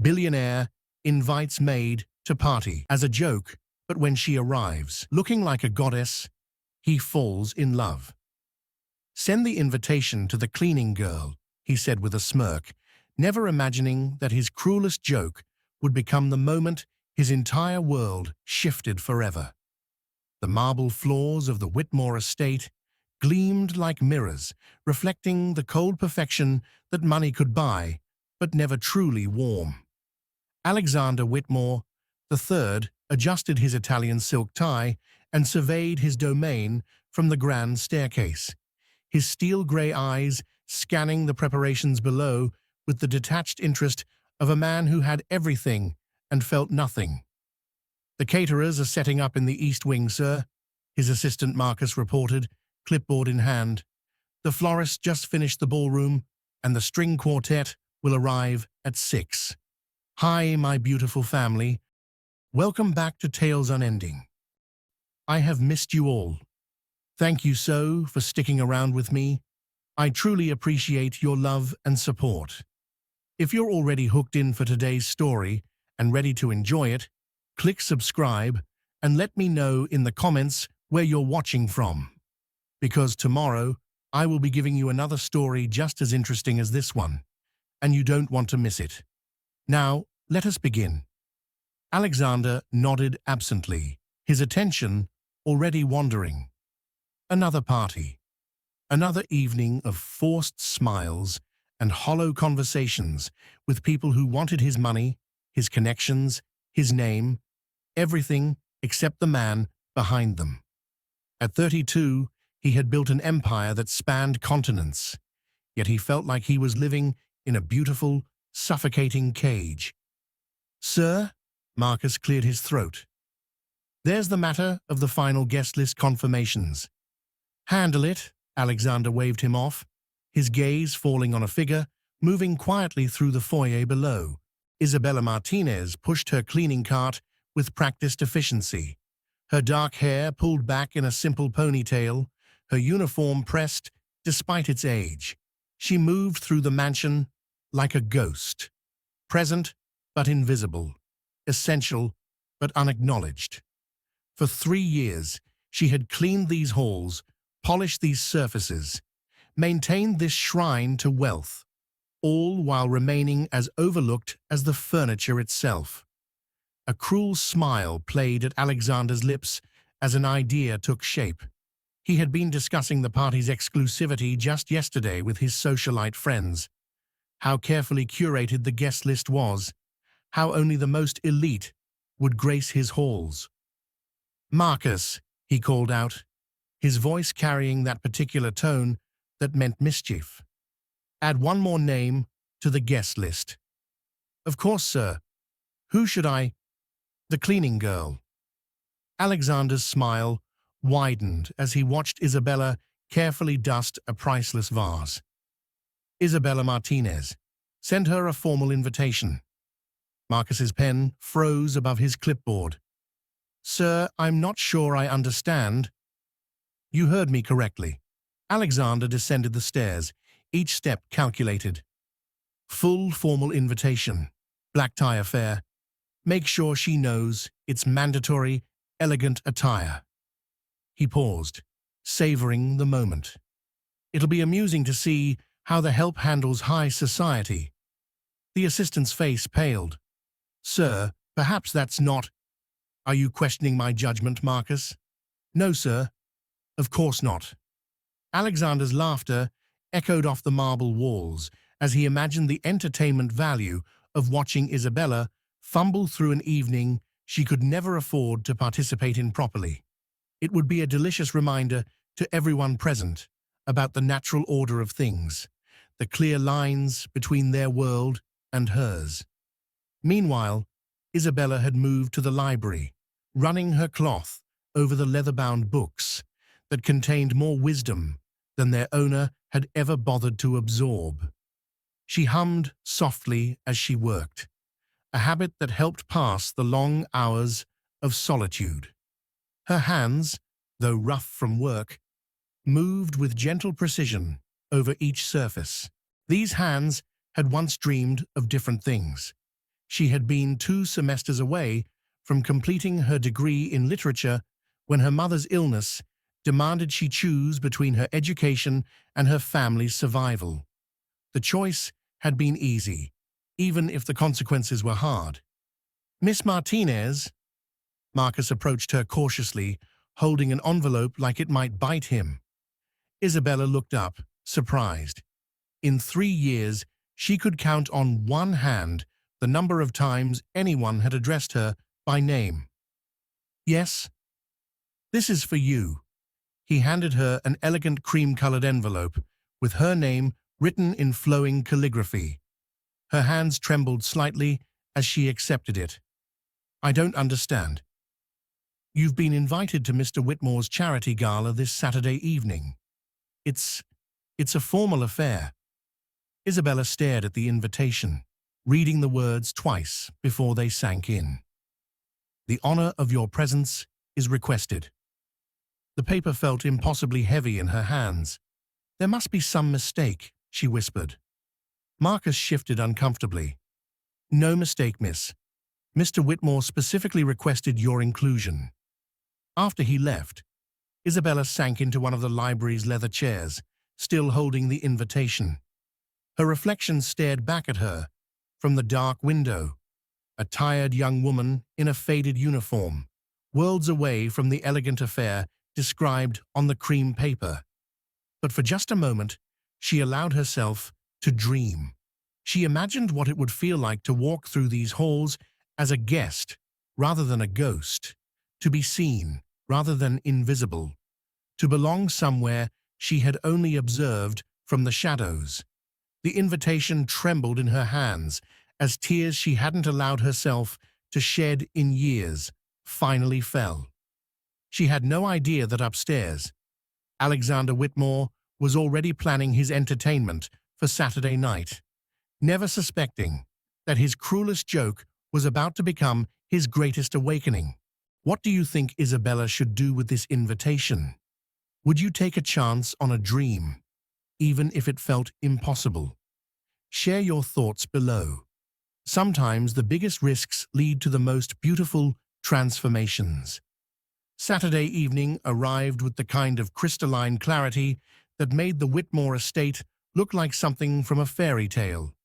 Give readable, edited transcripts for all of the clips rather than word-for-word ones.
Billionaire invites Maid to party as a joke, but when she arrives, looking like a goddess, he falls in love. "Send the invitation to the cleaning girl," he said with a smirk, never imagining that his cruelest joke would become the moment his entire world shifted forever. The marble floors of the Whitmore estate gleamed like mirrors, reflecting the cold perfection that money could buy, but never truly warm. Alexander Whitmore III adjusted his Italian silk tie and surveyed his domain from the grand staircase, his steel-grey eyes scanning the preparations below with the detached interest of a man who had everything and felt nothing. "The caterers are setting up in the East Wing, sir," his assistant Marcus reported, clipboard in hand. "The florists just finished the ballroom, and the string quartet will arrive at 6. Hi, my beautiful family. Welcome back to Tales Unending. I have missed you all. Thank you so for sticking around with me. I truly appreciate your love and support. If you're already hooked in for today's story and ready to enjoy it, click subscribe and let me know in the comments where you're watching from. Because tomorrow, I will be giving you another story just as interesting as this one, and you don't want to miss it. Now, let us begin." Alexander nodded absently, his attention already wandering. Another party. Another evening of forced smiles and hollow conversations with people who wanted his money, his connections, his name, everything except the man behind them. At 32, he had built an empire that spanned continents, yet he felt like he was living in a beautiful, suffocating cage. "Sir?" Marcus cleared his throat. "There's the matter of the final guest list confirmations." "Handle it," Alexander waved him off, his gaze falling on a figure moving quietly through the foyer below. Isabella Martinez pushed her cleaning cart with practiced efficiency, her dark hair pulled back in a simple ponytail, her uniform pressed despite its age. She moved through the mansion like a ghost, present but invisible, essential but unacknowledged. For 3 years, she had cleaned these halls, polished these surfaces, maintained this shrine to wealth, all while remaining as overlooked as the furniture itself. A cruel smile played at Alexander's lips as an idea took shape. He had been discussing the party's exclusivity just yesterday with his socialite friends. How carefully curated the guest list was, how only the most elite would grace his halls. "Marcus," he called out, his voice carrying that particular tone that meant mischief. "Add one more name to the guest list." "Of course, sir. Who should I—" "The cleaning girl." Alexander's smile widened as he watched Isabella carefully dust a priceless vase. "Isabella Martinez. Send her a formal invitation." Marcus's pen froze above his clipboard. "Sir, I'm not sure I understand." "You heard me correctly." Alexander descended the stairs, each step calculated. "Full formal invitation. Black tie affair. Make sure she knows it's mandatory, elegant attire." He paused, savoring the moment. It'll be amusing to see how the help handles high society. The assistant's face paled. "Sir, perhaps that's not—" "Are you questioning my judgment, Marcus?" "No, sir. Of course not." Alexander's laughter echoed off the marble walls as he imagined the entertainment value of watching Isabella fumble through an evening she could never afford to participate in properly. It would be a delicious reminder to everyone present about the natural order of things, the clear lines between their world and hers. Meanwhile, Isabella had moved to the library, running her cloth over the leather-bound books that contained more wisdom than their owner had ever bothered to absorb. She hummed softly as she worked, a habit that helped pass the long hours of solitude. Her hands, though rough from work, moved with gentle precision over each surface. These hands had once dreamed of different things, She had been 2 semesters away from completing her degree in literature when her mother's illness demanded she choose between her education and her family's survival. The choice had been easy, even if the consequences were hard. "Miss Martinez," Marcus approached her cautiously, holding an envelope like it might bite him. Isabella looked up, surprised. In 3 years, she could count on one hand the number of times anyone had addressed her by name. "Yes, this is for you." He handed her an elegant cream-colored envelope with her name written in flowing calligraphy. Her hands trembled slightly as she accepted it. "I don't understand." "You've been invited to Mr. Whitmore's charity gala this Saturday evening. It's a formal affair." Isabella stared at the invitation, reading the words twice before they sank in. "The honor of your presence is requested." The paper felt impossibly heavy in her hands. "There must be some mistake," she whispered. Marcus shifted uncomfortably. "No mistake, miss. Mr. Whitmore specifically requested your inclusion." After he left, Isabella sank into one of the library's leather chairs, still holding the invitation. Her reflection stared back at her from the dark window, a tired young woman in a faded uniform, worlds away from the elegant affair described on the cream paper. But for just a moment, she allowed herself to dream. She imagined what it would feel like to walk through these halls as a guest rather than a ghost, to be seen rather than invisible, to belong somewhere she had only observed from the shadows. The invitation trembled in her hands as tears she hadn't allowed herself to shed in years finally fell. She had no idea that upstairs, Alexander Whitmore was already planning his entertainment for Saturday night, never suspecting that his cruelest joke was about to become his greatest awakening. What do you think Isabella should do with this invitation? Would you take a chance on a dream, even if it felt impossible? Share your thoughts below. Sometimes the biggest risks lead to the most beautiful transformations. Saturday evening arrived with the kind of crystalline clarity that made the Whitmore estate look like something from a fairy tale.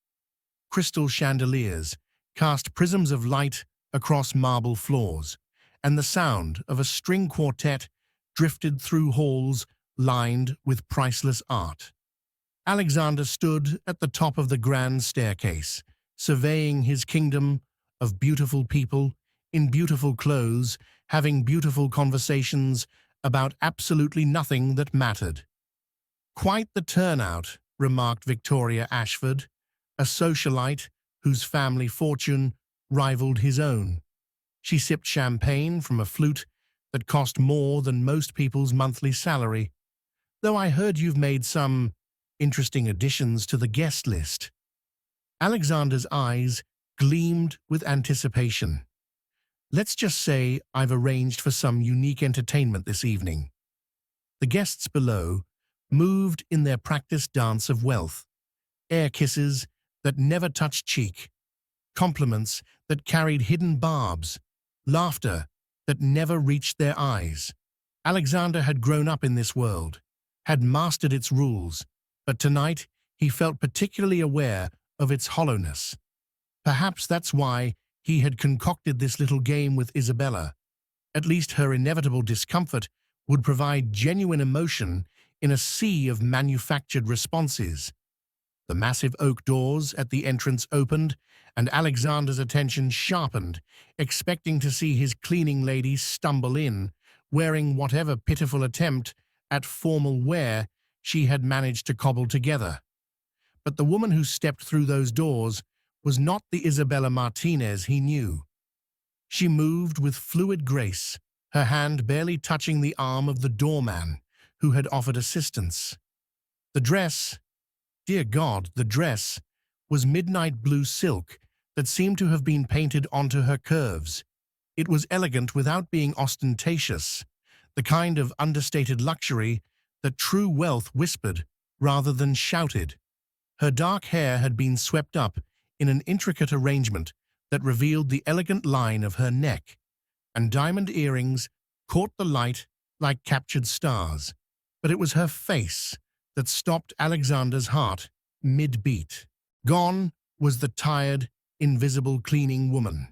Crystal chandeliers cast prisms of light across marble floors, and the sound of a string quartet drifted through halls lined with priceless art. Alexander stood at the top of the grand staircase, surveying his kingdom of beautiful people in beautiful clothes, having beautiful conversations about absolutely nothing that mattered. "Quite the turnout," remarked Victoria Ashford, a socialite whose family fortune rivaled his own. She sipped champagne from a flute that cost more than most people's monthly salary. "Though I heard you've made some interesting additions to the guest list." Alexander's eyes gleamed with anticipation. "Let's just say I've arranged for some unique entertainment this evening." The guests below moved in their practiced dance of wealth, air kisses that never touched cheek, compliments that carried hidden barbs, laughter that never reached their eyes. Alexander had grown up in this world, had mastered its rules, but tonight he felt particularly aware of its hollowness. Perhaps that's why he had concocted this little game with Isabella. At least her inevitable discomfort would provide genuine emotion in a sea of manufactured responses. The massive oak doors at the entrance opened, and Alexander's attention sharpened, expecting to see his cleaning lady stumble in, wearing whatever pitiful attempt at formal wear she had managed to cobble together. But the woman who stepped through those doors was not the Isabella Martinez he knew. She moved with fluid grace, her hand barely touching the arm of the doorman who had offered assistance. The dress, dear God, the dress, was midnight blue silk that seemed to have been painted onto her curves. It was elegant without being ostentatious, the kind of understated luxury that true wealth whispered rather than shouted. Her dark hair had been swept up in an intricate arrangement that revealed the elegant line of her neck, and diamond earrings caught the light like captured stars. But it was her face that stopped Alexander's heart mid-beat. Gone was the tired, invisible cleaning woman.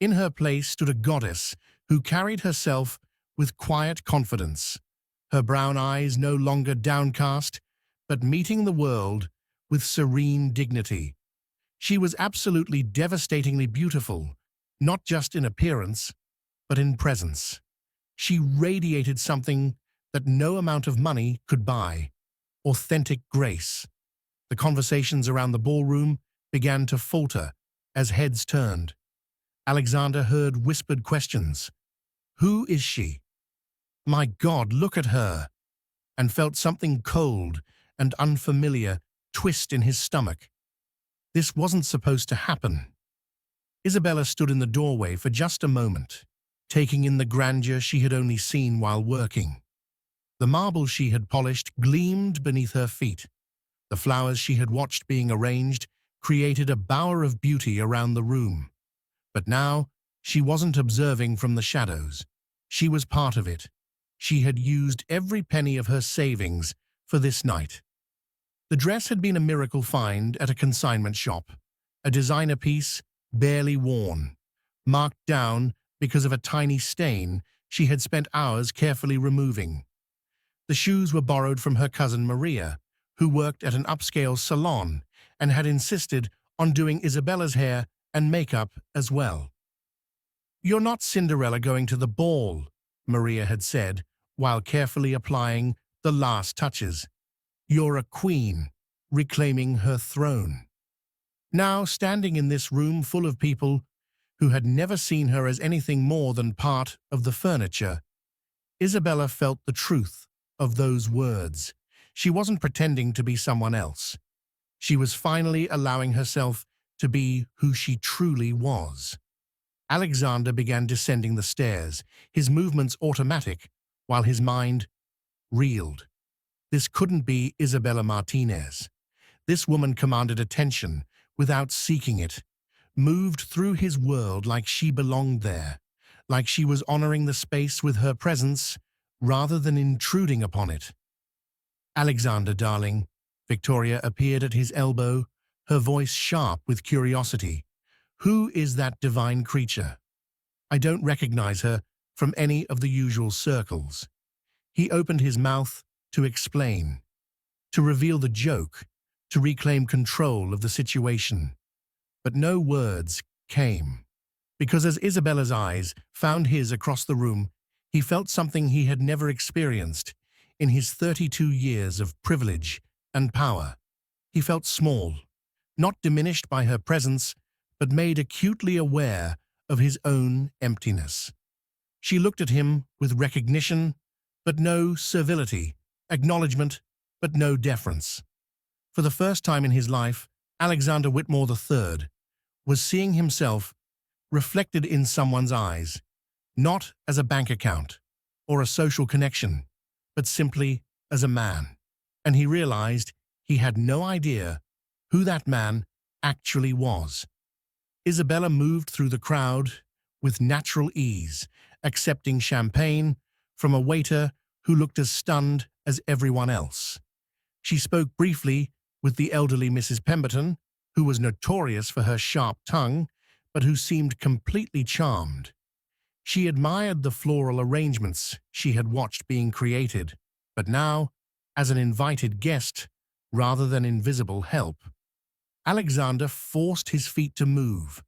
In her place stood a goddess who carried herself with quiet confidence, her brown eyes no longer downcast, but meeting the world with serene dignity. She was absolutely devastatingly beautiful, not just in appearance, but in presence. She radiated something that no amount of money could buy: authentic grace. The conversations around the ballroom began to falter as heads turned. Alexander heard whispered questions. "Who is she? My God, look at her!" And felt something cold and unfamiliar twist in his stomach. This wasn't supposed to happen. Isabella stood in the doorway for just a moment, taking in the grandeur she had only seen while working. The marble she had polished gleamed beneath her feet. The flowers she had watched being arranged created a bower of beauty around the room. But now, she wasn't observing from the shadows. She was part of it. She had used every penny of her savings for this night. The dress had been a miracle find at a consignment shop, a designer piece barely worn, marked down because of a tiny stain she had spent hours carefully removing. The shoes were borrowed from her cousin Maria, who worked at an upscale salon and had insisted on doing Isabella's hair and makeup as well. "You're not Cinderella going to the ball," Maria had said, while carefully applying the last touches. "You're a queen, reclaiming her throne." Now, standing in this room full of people who had never seen her as anything more than part of the furniture, Isabella felt the truth of those words. She wasn't pretending to be someone else. She was finally allowing herself to be who she truly was. Alexander began descending the stairs, his movements automatic, while his mind reeled. This couldn't be Isabella Martinez. This woman commanded attention without seeking it, moved through his world like she belonged there, like she was honoring the space with her presence rather than intruding upon it. "Alexander, darling," Victoria appeared at his elbow, her voice sharp with curiosity. "Who is that divine creature? I don't recognize her from any of the usual circles." He opened his mouth to explain, to reveal the joke, to reclaim control of the situation. But no words came, because as Isabella's eyes found his across the room, he felt something he had never experienced in his 32 years of privilege and power. He felt small, not diminished by her presence, but made acutely aware of his own emptiness. She looked at him with recognition, but no servility, acknowledgement, but no deference. For the first time in his life, Alexander Whitmore III was seeing himself reflected in someone's eyes, not as a bank account or a social connection, but simply as a man. And he realized he had no idea who that man actually was. Isabella moved through the crowd with natural ease, accepting champagne from a waiter who looked as stunned as everyone else. She spoke briefly with the elderly Mrs. Pemberton, who was notorious for her sharp tongue, but who seemed completely charmed. She admired the floral arrangements she had watched being created, but now, as an invited guest rather than invisible help. Alexander forced his feet to move,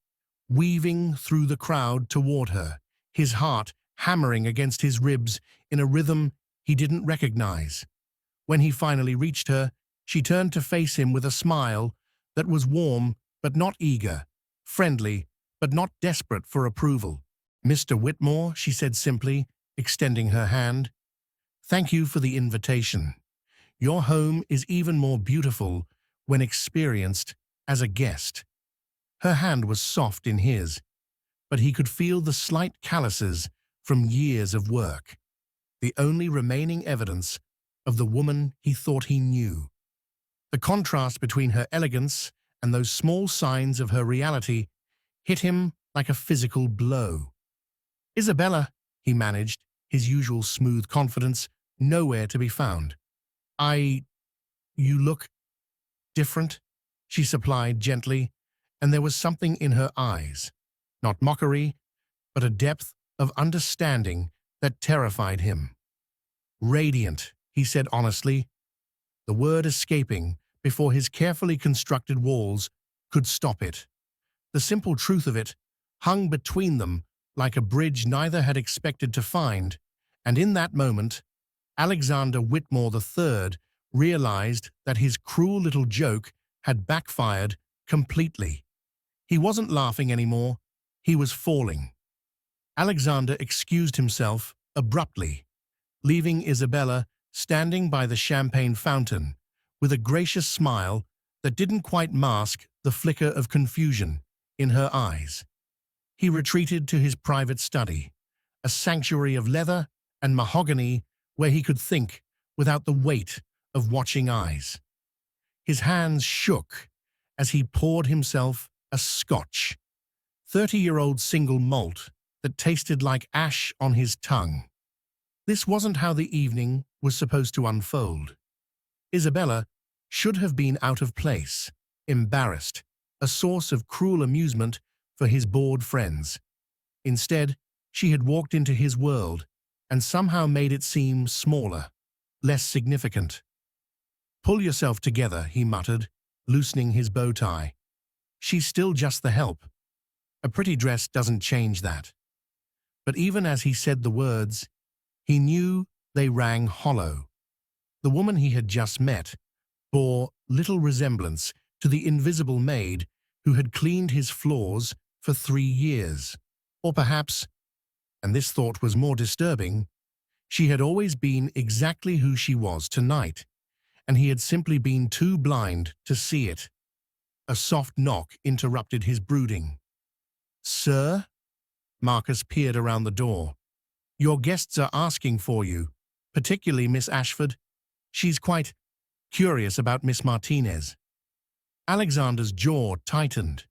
weaving through the crowd toward her, his heart hammering against his ribs in a rhythm he didn't recognize. When he finally reached her, she turned to face him with a smile that was warm but not eager, friendly but not desperate for approval. "Mr. Whitmore," she said simply, extending her hand, "thank you for the invitation. Your home is even more beautiful when experienced as a guest." Her hand was soft in his, but he could feel the slight calluses from years of work, the only remaining evidence of the woman he thought he knew. The contrast between her elegance and those small signs of her reality hit him like a physical blow. "Isabella," he managed, his usual smooth confidence nowhere to be found. You look different," she supplied gently, and there was something in her eyes, not mockery, but a depth of understanding that terrified him. "Radiant," he said honestly, the word escaping before his carefully constructed walls could stop it. The simple truth of it hung between them like a bridge neither had expected to find, and in that moment, Alexander Whitmore III realized that his cruel little joke had backfired completely. He wasn't laughing anymore, he was falling. Alexander excused himself abruptly, leaving Isabella standing by the champagne fountain with a gracious smile that didn't quite mask the flicker of confusion in her eyes. He retreated to his private study, a sanctuary of leather and mahogany where he could think without the weight of watching eyes. His hands shook as he poured himself a Scotch, 30-year-old single malt that tasted like ash on his tongue. This wasn't how the evening was supposed to unfold. Isabella should have been out of place, embarrassed, a source of cruel amusement for his bored friends. Instead, she had walked into his world and somehow made it seem smaller, less significant. "Pull yourself together," he muttered, loosening his bow tie. "She's still just the help. A pretty dress doesn't change that." But even as he said the words, he knew they rang hollow. The woman he had just met bore little resemblance to the invisible maid who had cleaned his floors for 3 years. Or perhaps, and this thought was more disturbing, she had always been exactly who she was tonight, and he had simply been too blind to see it. A soft knock interrupted his brooding. "Sir?" Marcus peered around the door. "Your guests are asking for you, particularly Miss Ashford. She's quite curious about Miss Martinez." Alexander's jaw tightened.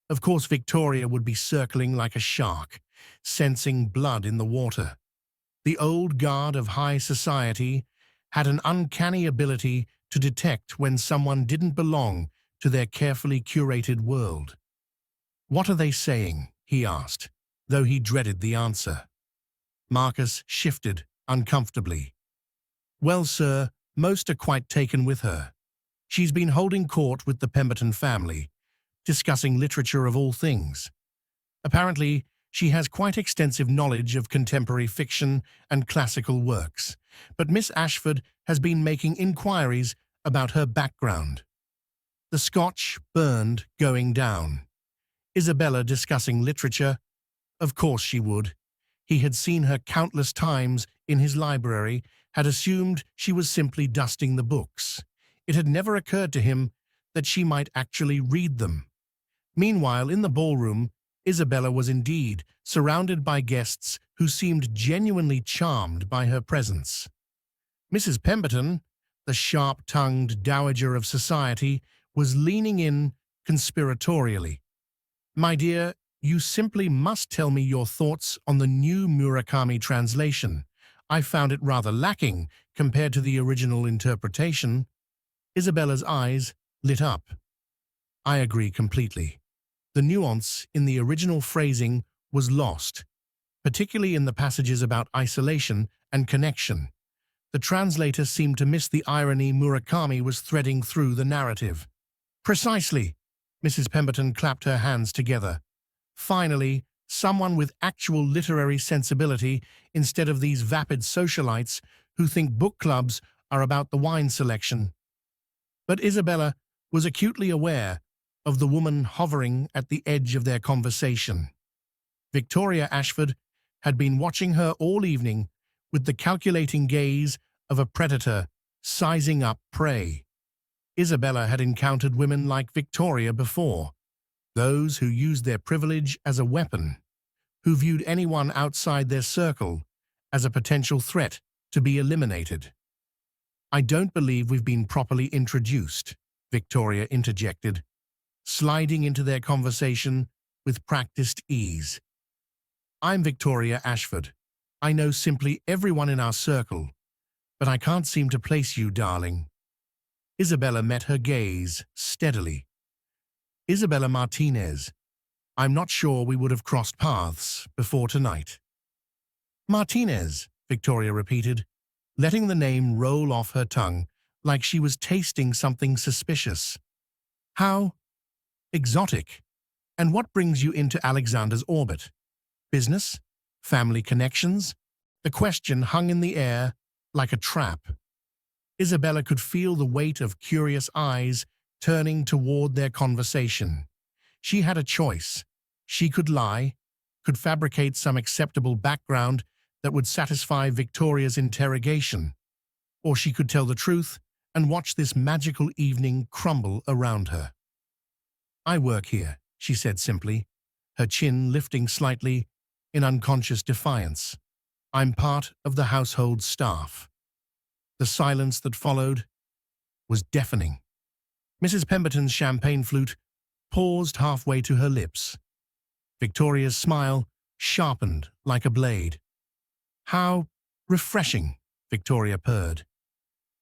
Of course Victoria would be circling like a shark, sensing blood in the water. The old guard of high society had an uncanny ability to detect when someone didn't belong to their carefully curated world. "What are they saying?" he asked, though he dreaded the answer. Marcus shifted uncomfortably. "Well, sir, most are quite taken with her. She's been holding court with the Pemberton family, discussing literature of all things. Apparently, she has quite extensive knowledge of contemporary fiction and classical works, but Miss Ashford has been making inquiries about her background." The Scotch burned going down. Isabella discussing literature? Of course she would. He had seen her countless times in his library, had assumed she was simply dusting the books. It had never occurred to him that she might actually read them. Meanwhile, in the ballroom, Isabella was indeed surrounded by guests who seemed genuinely charmed by her presence. Mrs. Pemberton, the sharp-tongued dowager of society, was leaning in conspiratorially. "My dear, you simply must tell me your thoughts on the new Murakami translation. I found it rather lacking compared to the original interpretation." Isabella's eyes lit up. "I agree completely. The nuance in the original phrasing was lost, particularly in the passages about isolation and connection. The translator seemed to miss the irony Murakami was threading through the narrative." "Precisely." Mrs. Pemberton clapped her hands together. "Finally, someone with actual literary sensibility instead of these vapid socialites who think book clubs are about the wine selection." But Isabella was acutely aware of the woman hovering at the edge of their conversation. Victoria Ashford had been watching her all evening with the calculating gaze of a predator sizing up prey. Isabella had encountered women like Victoria before, those who used their privilege as a weapon, who viewed anyone outside their circle as a potential threat to be eliminated. "I don't believe we've been properly introduced," Victoria interjected, sliding into their conversation with practiced ease. I'm Victoria Ashford. I know simply everyone in our circle, but I can't seem to place you, darling. Isabella met her gaze steadily. Isabella Martinez. I'm not sure we would have crossed paths before tonight. Martinez, Victoria repeated, letting the name roll off her tongue like she was tasting something suspicious. How exotic. And what brings you into Alexander's orbit? Business? Family connections? The question hung in the air like a trap. Isabella could feel the weight of curious eyes turning toward their conversation. She had a choice. She could lie, could fabricate some acceptable background that would satisfy Victoria's interrogation, or she could tell the truth and watch this magical evening crumble around her. I work here, she said simply, her chin lifting slightly in unconscious defiance. I'm part of the household staff. The silence that followed was deafening. Mrs. Pemberton's champagne flute paused halfway to her lips. Victoria's smile sharpened like a blade. How refreshing, Victoria purred.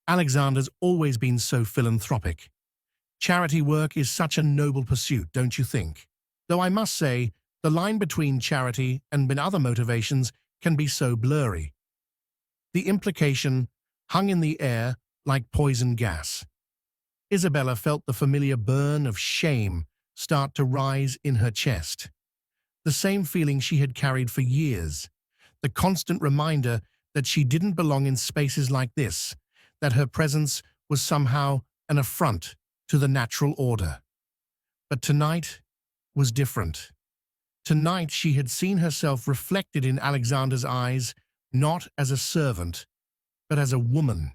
Alexander's always been so philanthropic. Charity work is such a noble pursuit, don't you think? Though I must say, the line between charity and other motivations can be so blurry. The implication hung in the air like poison gas. Isabella felt the familiar burn of shame start to rise in her chest. The same feeling she had carried for years, the constant reminder that she didn't belong in spaces like this, that her presence was somehow an affront to the natural order. But tonight was different. Tonight she had seen herself reflected in Alexander's eyes, not as a servant, but as a woman.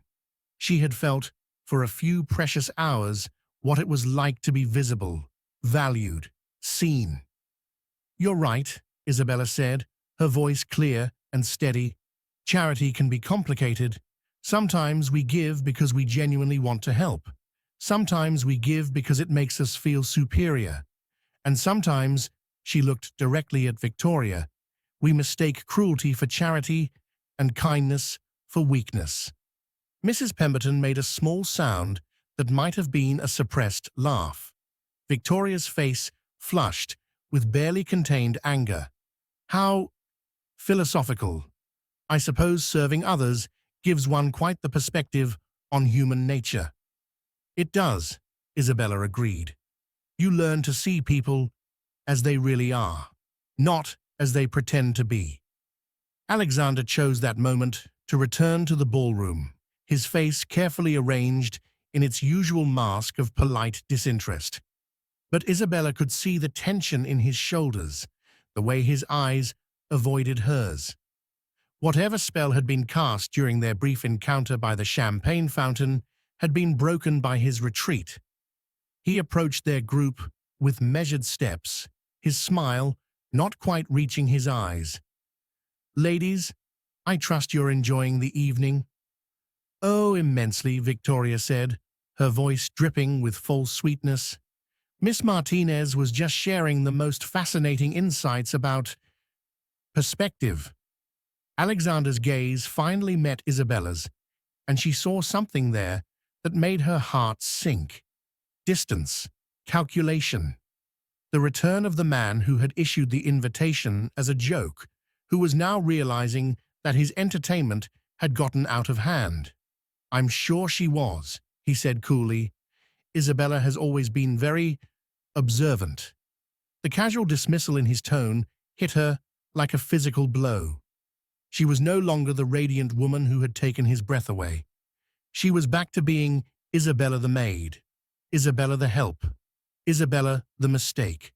She had felt, for a few precious hours, what it was like to be visible, valued, seen. You're right, Isabella said, her voice clear and steady. Charity can be complicated. Sometimes we give because we genuinely want to help. Sometimes we give because it makes us feel superior. And sometimes, she looked directly at Victoria, we mistake cruelty for charity and kindness for weakness. Mrs. Pemberton made a small sound that might have been a suppressed laugh. Victoria's face flushed with barely contained anger. How philosophical. I suppose serving others gives one quite the perspective on human nature. It does, Isabella agreed. You learn to see people as they really are, not as they pretend to be. Alexander chose that moment to return to the ballroom, his face carefully arranged in its usual mask of polite disinterest. But Isabella could see the tension in his shoulders, the way his eyes avoided hers. Whatever spell had been cast during their brief encounter by the champagne fountain had been broken by his retreat. He approached their group with measured steps, his smile not quite reaching his eyes. Ladies, I trust you're enjoying the evening. Oh, immensely, Victoria said, her voice dripping with false sweetness. Miss Martinez was just sharing the most fascinating insights about perspective. Alexander's gaze finally met Isabella's, and she saw something there that made her heart sink. Distance, calculation. The return of the man who had issued the invitation as a joke, who was now realizing that his entertainment had gotten out of hand. I'm sure she was, he said coolly. Isabella has always been very observant. The casual dismissal in his tone hit her like a physical blow. She was no longer the radiant woman who had taken his breath away. She was back to being Isabella the maid, Isabella the help, Isabella the mistake.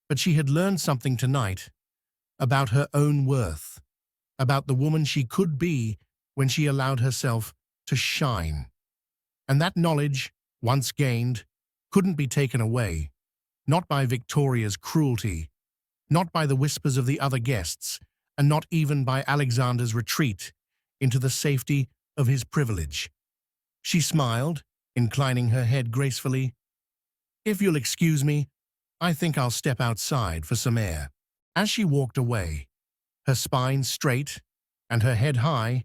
But she had learned something tonight about her own worth, about the woman she could be when she allowed herself to shine. And that knowledge, once gained, couldn't be taken away, not by Victoria's cruelty, not by the whispers of the other guests, and not even by Alexander's retreat into the safety of his privilege. She smiled, inclining her head gracefully. If you'll excuse me, I think I'll step outside for some air. As she walked away, her spine straight and her head high,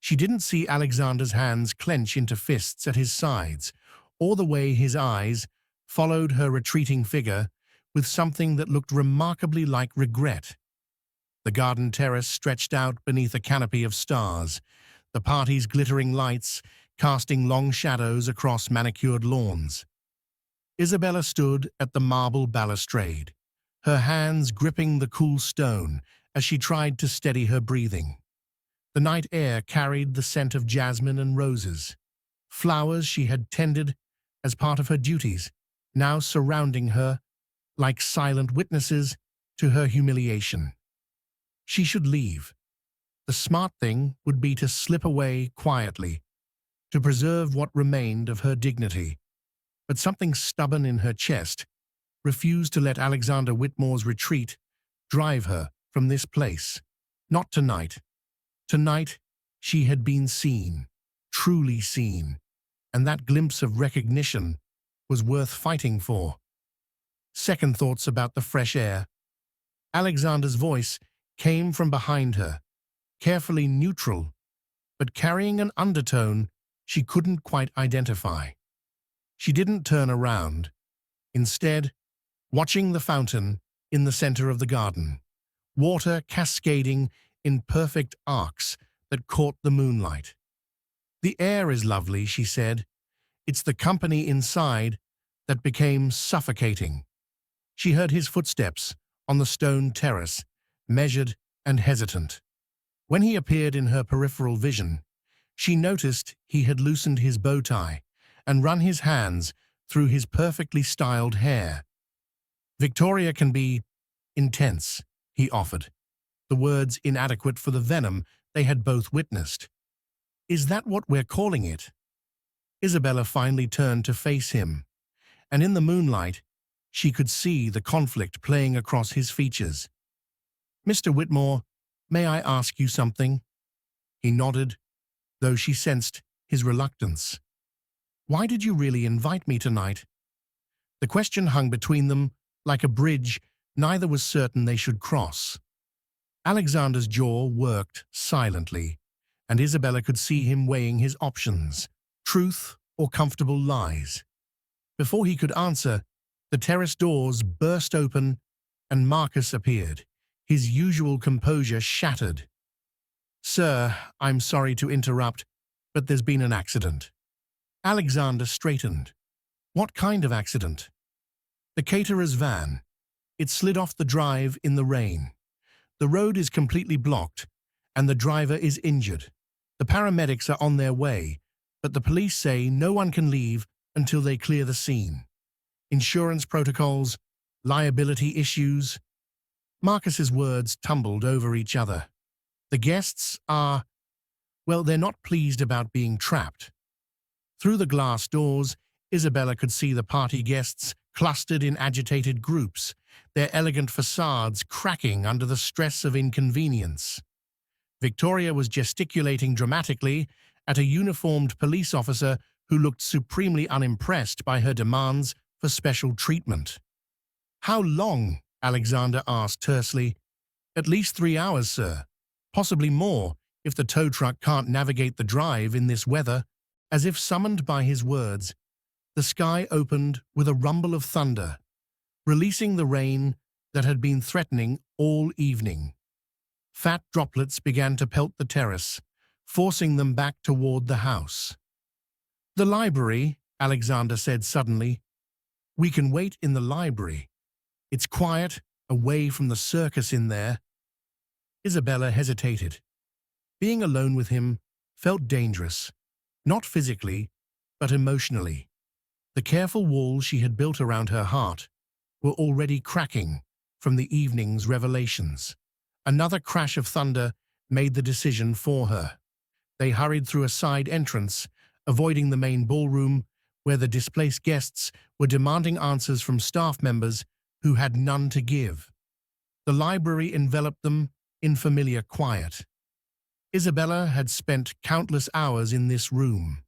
she didn't see Alexander's hands clench into fists at his sides, or the way his eyes followed her retreating figure with something that looked remarkably like regret. The garden terrace stretched out beneath a canopy of stars, the party's glittering lights casting long shadows across manicured lawns. Isabella stood at the marble balustrade, her hands gripping the cool stone as she tried to steady her breathing. The night air carried the scent of jasmine and roses, flowers she had tended as part of her duties, now surrounding her like silent witnesses to her humiliation. She should leave. The smart thing would be to slip away quietly, to preserve what remained of her dignity. But something stubborn in her chest refused to let Alexander Whitmore's retreat drive her from this place. Not tonight. Tonight, she had been seen, truly seen, and that glimpse of recognition was worth fighting for. Second thoughts about the fresh air. Alexander's voice came from behind her, carefully neutral, but carrying an undertone she couldn't quite identify. She didn't turn around, instead, watching the fountain in the center of the garden, water cascading in perfect arcs that caught the moonlight. "The air is lovely," she said. "It's the company inside that became suffocating." She heard his footsteps on the stone terrace, measured and hesitant. When he appeared in her peripheral vision, she noticed he had loosened his bow tie and run his hands through his perfectly styled hair. "Victoria can be intense," he offered, the words inadequate for the venom they had both witnessed. "Is that what we're calling it?" Isabella finally turned to face him, and in the moonlight, she could see the conflict playing across his features. "Mr. Whitmore, may I ask you something?" He nodded, though she sensed his reluctance. "Why did you really invite me tonight?" The question hung between them like a bridge neither was certain they should cross. Alexander's jaw worked silently, and Isabella could see him weighing his options, truth or comfortable lies. Before he could answer, the terrace doors burst open and Marcus appeared, his usual composure shattered. "Sir, I'm sorry to interrupt, but there's been an accident." Alexander straightened. "What kind of accident?" "The caterer's van. It slid off the drive in the rain. The road is completely blocked, and the driver is injured. The paramedics are on their way, but the police say no one can leave until they clear the scene. Insurance protocols, liability issues." Marcus's words tumbled over each other. "The guests are, well, they're not pleased about being trapped." Through the glass doors, Isabella could see the party guests clustered in agitated groups, their elegant facades cracking under the stress of inconvenience. Victoria was gesticulating dramatically at a uniformed police officer who looked supremely unimpressed by her demands for special treatment. "How long?" Alexander asked tersely. "At least 3 hours, sir. Possibly more, if the tow truck can't navigate the drive in this weather." As if summoned by his words, the sky opened with a rumble of thunder, releasing the rain that had been threatening all evening. Fat droplets began to pelt the terrace, forcing them back toward the house. "The library," Alexander said suddenly. "We can wait in the library. It's quiet, away from the circus in there." Isabella hesitated. Being alone with him felt dangerous, not physically, but emotionally. The careful walls she had built around her heart were already cracking from the evening's revelations. Another crash of thunder made the decision for her. They hurried through a side entrance, avoiding the main ballroom, where the displaced guests were demanding answers from staff members who had none to give. The library enveloped them in familiar quiet. Isabella had spent countless hours in this room,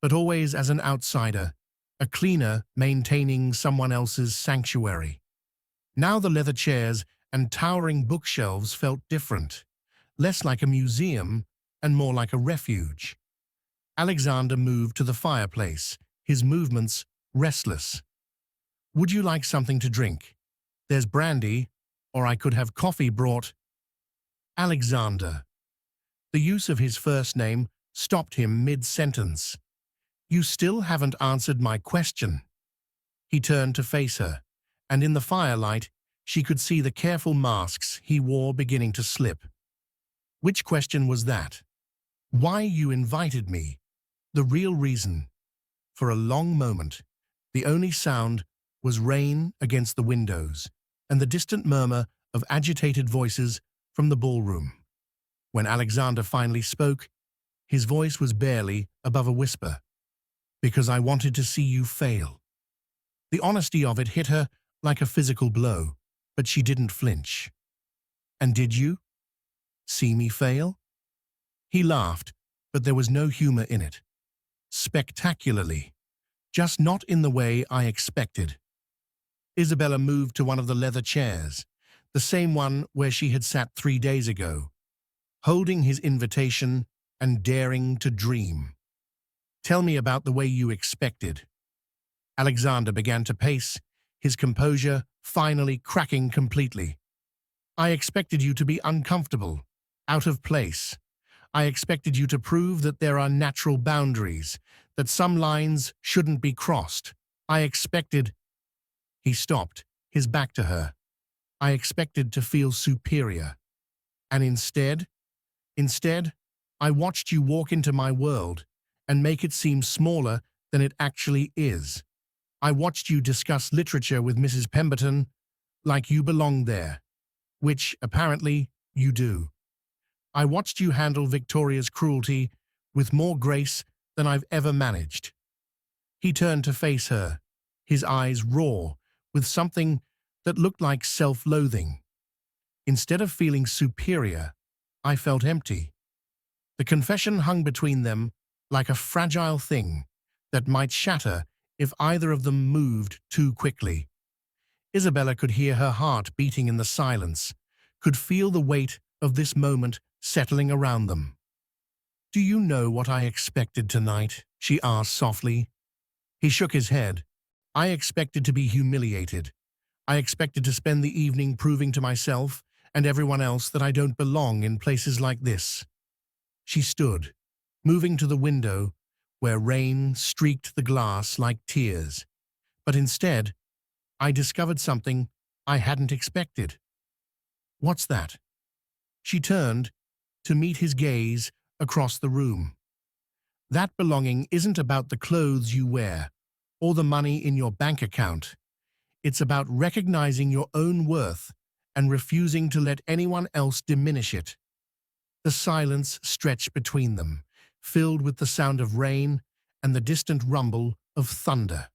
but always as an outsider, a cleaner maintaining someone else's sanctuary. Now the leather chairs and towering bookshelves felt different, less like a museum and more like a refuge. Alexander moved to the fireplace, his movements restless. "Would you like something to drink? There's brandy, or I could have coffee brought." Alexander. The use of his first name stopped him mid-sentence. "You still haven't answered my question." He turned to face her, and in the firelight, she could see the careful masks he wore beginning to slip. "Which question was that?" "Why you invited me. The real reason." For a long moment, the only sound was rain against the windows and the distant murmur of agitated voices from the ballroom. When Alexander finally spoke, his voice was barely above a whisper. "Because I wanted to see you fail." The honesty of it hit her like a physical blow, but she didn't flinch. "And did you see me fail?" He laughed, but there was no humor in it. "Spectacularly. Just not in the way I expected." Isabella moved to one of the leather chairs, the same one where she had sat 3 days ago, holding his invitation and daring to dream. "Tell me about the way you expected." Alexander began to pace, his composure finally cracking completely. "I expected you to be uncomfortable, out of place. I expected you to prove that there are natural boundaries, that some lines shouldn't be crossed. I expected—" He stopped, his back to her. "I expected to feel superior. And instead, I watched you walk into my world and make it seem smaller than it actually is. I watched you discuss literature with Mrs. Pemberton like you belonged there, which, apparently, you do. I watched you handle Victoria's cruelty with more grace than I've ever managed." He turned to face her, his eyes raw with something that looked like self-loathing. "Instead of feeling superior, I felt empty." The confession hung between them like a fragile thing that might shatter if either of them moved too quickly. Isabella could hear her heart beating in the silence, could feel the weight of this moment settling around them. "Do you know what I expected tonight?" she asked softly. He shook his head. "I expected to be humiliated. I expected to spend the evening proving to myself and everyone else that I don't belong in places like this." She stood, moving to the window where rain streaked the glass like tears. "But instead, I discovered something I hadn't expected." "What's that?" She turned to meet his gaze across the room. "That belonging isn't about the clothes you wear or the money in your bank account. It's about recognizing your own worth and refusing to let anyone else diminish it." The silence stretched between them, filled with the sound of rain and the distant rumble of thunder.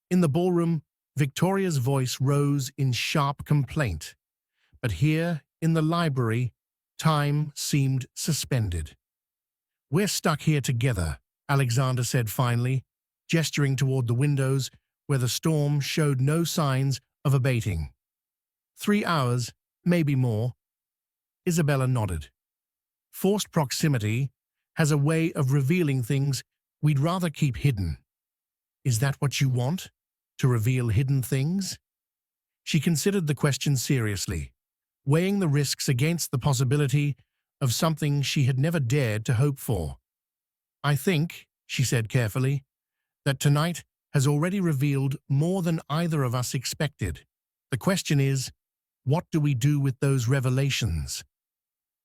In the ballroom, Victoria's voice rose in sharp complaint, but here, in the library, time seemed suspended. "We're stuck here together," Alexander said finally, gesturing toward the windows where the storm showed no signs of abating. 3 hours, maybe more." Isabella nodded. "Forced proximity has a way of revealing things we'd rather keep hidden." "Is that what you want? To reveal hidden things?" She considered the question seriously, weighing the risks against the possibility of something she had never dared to hope for. "I think," she said carefully, "that tonight has already revealed more than either of us expected. The question is, what do we do with those revelations?"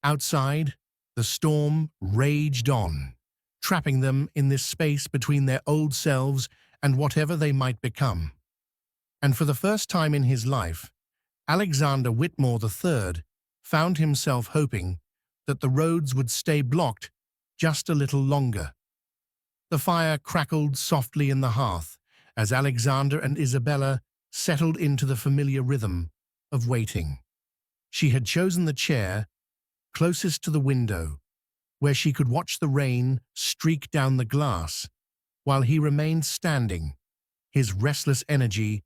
Outside, the storm raged on, trapping them in this space between their old selves and whatever they might become. And for the first time in his life, Alexander Whitmore III found himself hoping that the roads would stay blocked just a little longer. The fire crackled softly in the hearth as Alexander and Isabella settled into the familiar rhythm of waiting. She had chosen the chair closest to the window, where she could watch the rain streak down the glass, while he remained standing, his restless energy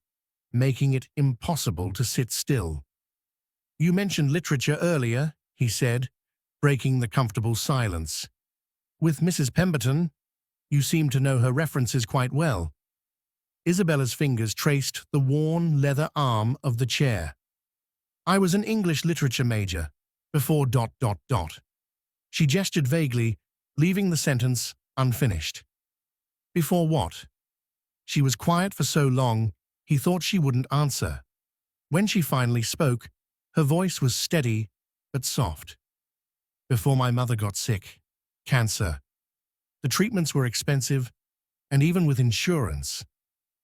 making it impossible to sit still. "You mentioned literature earlier," he said, breaking the comfortable silence. "With Mrs. Pemberton, you seem to know her references quite well." Isabella's fingers traced the worn leather arm of the chair. "I was an English literature major, before ... She gestured vaguely, leaving the sentence unfinished. "Before what?" She was quiet for so long, he thought she wouldn't answer. When she finally spoke, her voice was steady but soft. "Before my mother got sick. Cancer. The treatments were expensive, and even with insurance."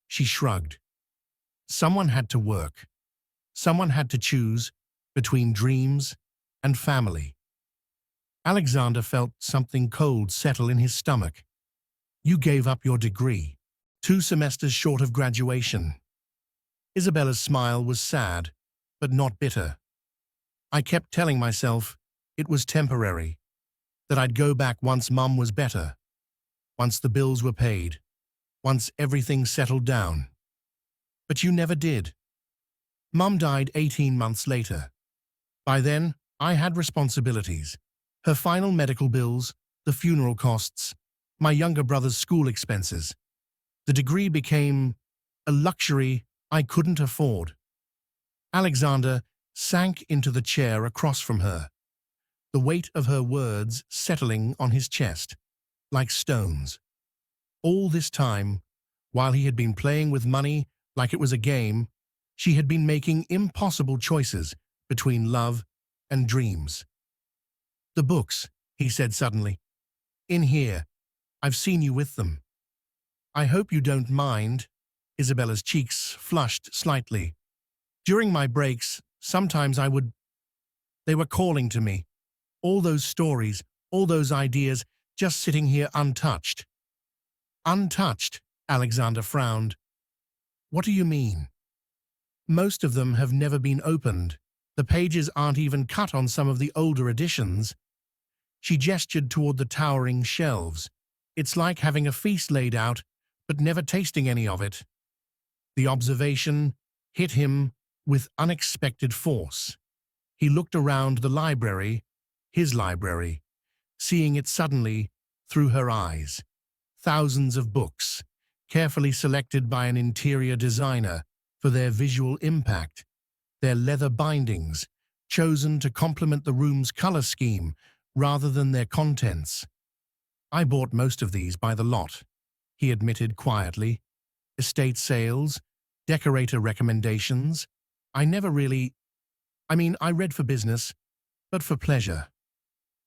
She shrugged. Someone had to work. Someone had to choose between dreams and family. Alexander felt something cold settle in his stomach. "You gave up your degree, 2 semesters short of graduation." Isabella's smile was sad, but not bitter. "I kept telling myself it was temporary, that I'd go back once Mum was better, once the bills were paid, once everything settled down. But you never did. Mum died 18 months later. By then, I had responsibilities. Her final medical bills, the funeral costs, my younger brother's school expenses. The degree became a luxury I couldn't afford." Alexander sank into the chair across from her, the weight of her words settling on his chest, like stones. All this time, while he had been playing with money like it was a game, she had been making impossible choices between love and dreams. "The books," he said suddenly. "In here. I've seen you with them." "I hope you don't mind." Isabella's cheeks flushed slightly. "During my breaks, sometimes they were calling to me. All those stories, all those ideas, just sitting here untouched." "Untouched?" Alexander frowned. "What do you mean?" "Most of them have never been opened. The pages aren't even cut on some of the older editions." She gestured toward the towering shelves. "It's like having a feast laid out, but never tasting any of it." The observation hit him with unexpected force. He looked around the library, his library, seeing it suddenly through her eyes. Thousands of books, carefully selected by an interior designer for their visual impact, their leather bindings, chosen to complement the room's color scheme rather than their contents. "I bought most of these by the lot," he admitted quietly. "Estate sales, decorator recommendations. I never really... I read for business, but for pleasure."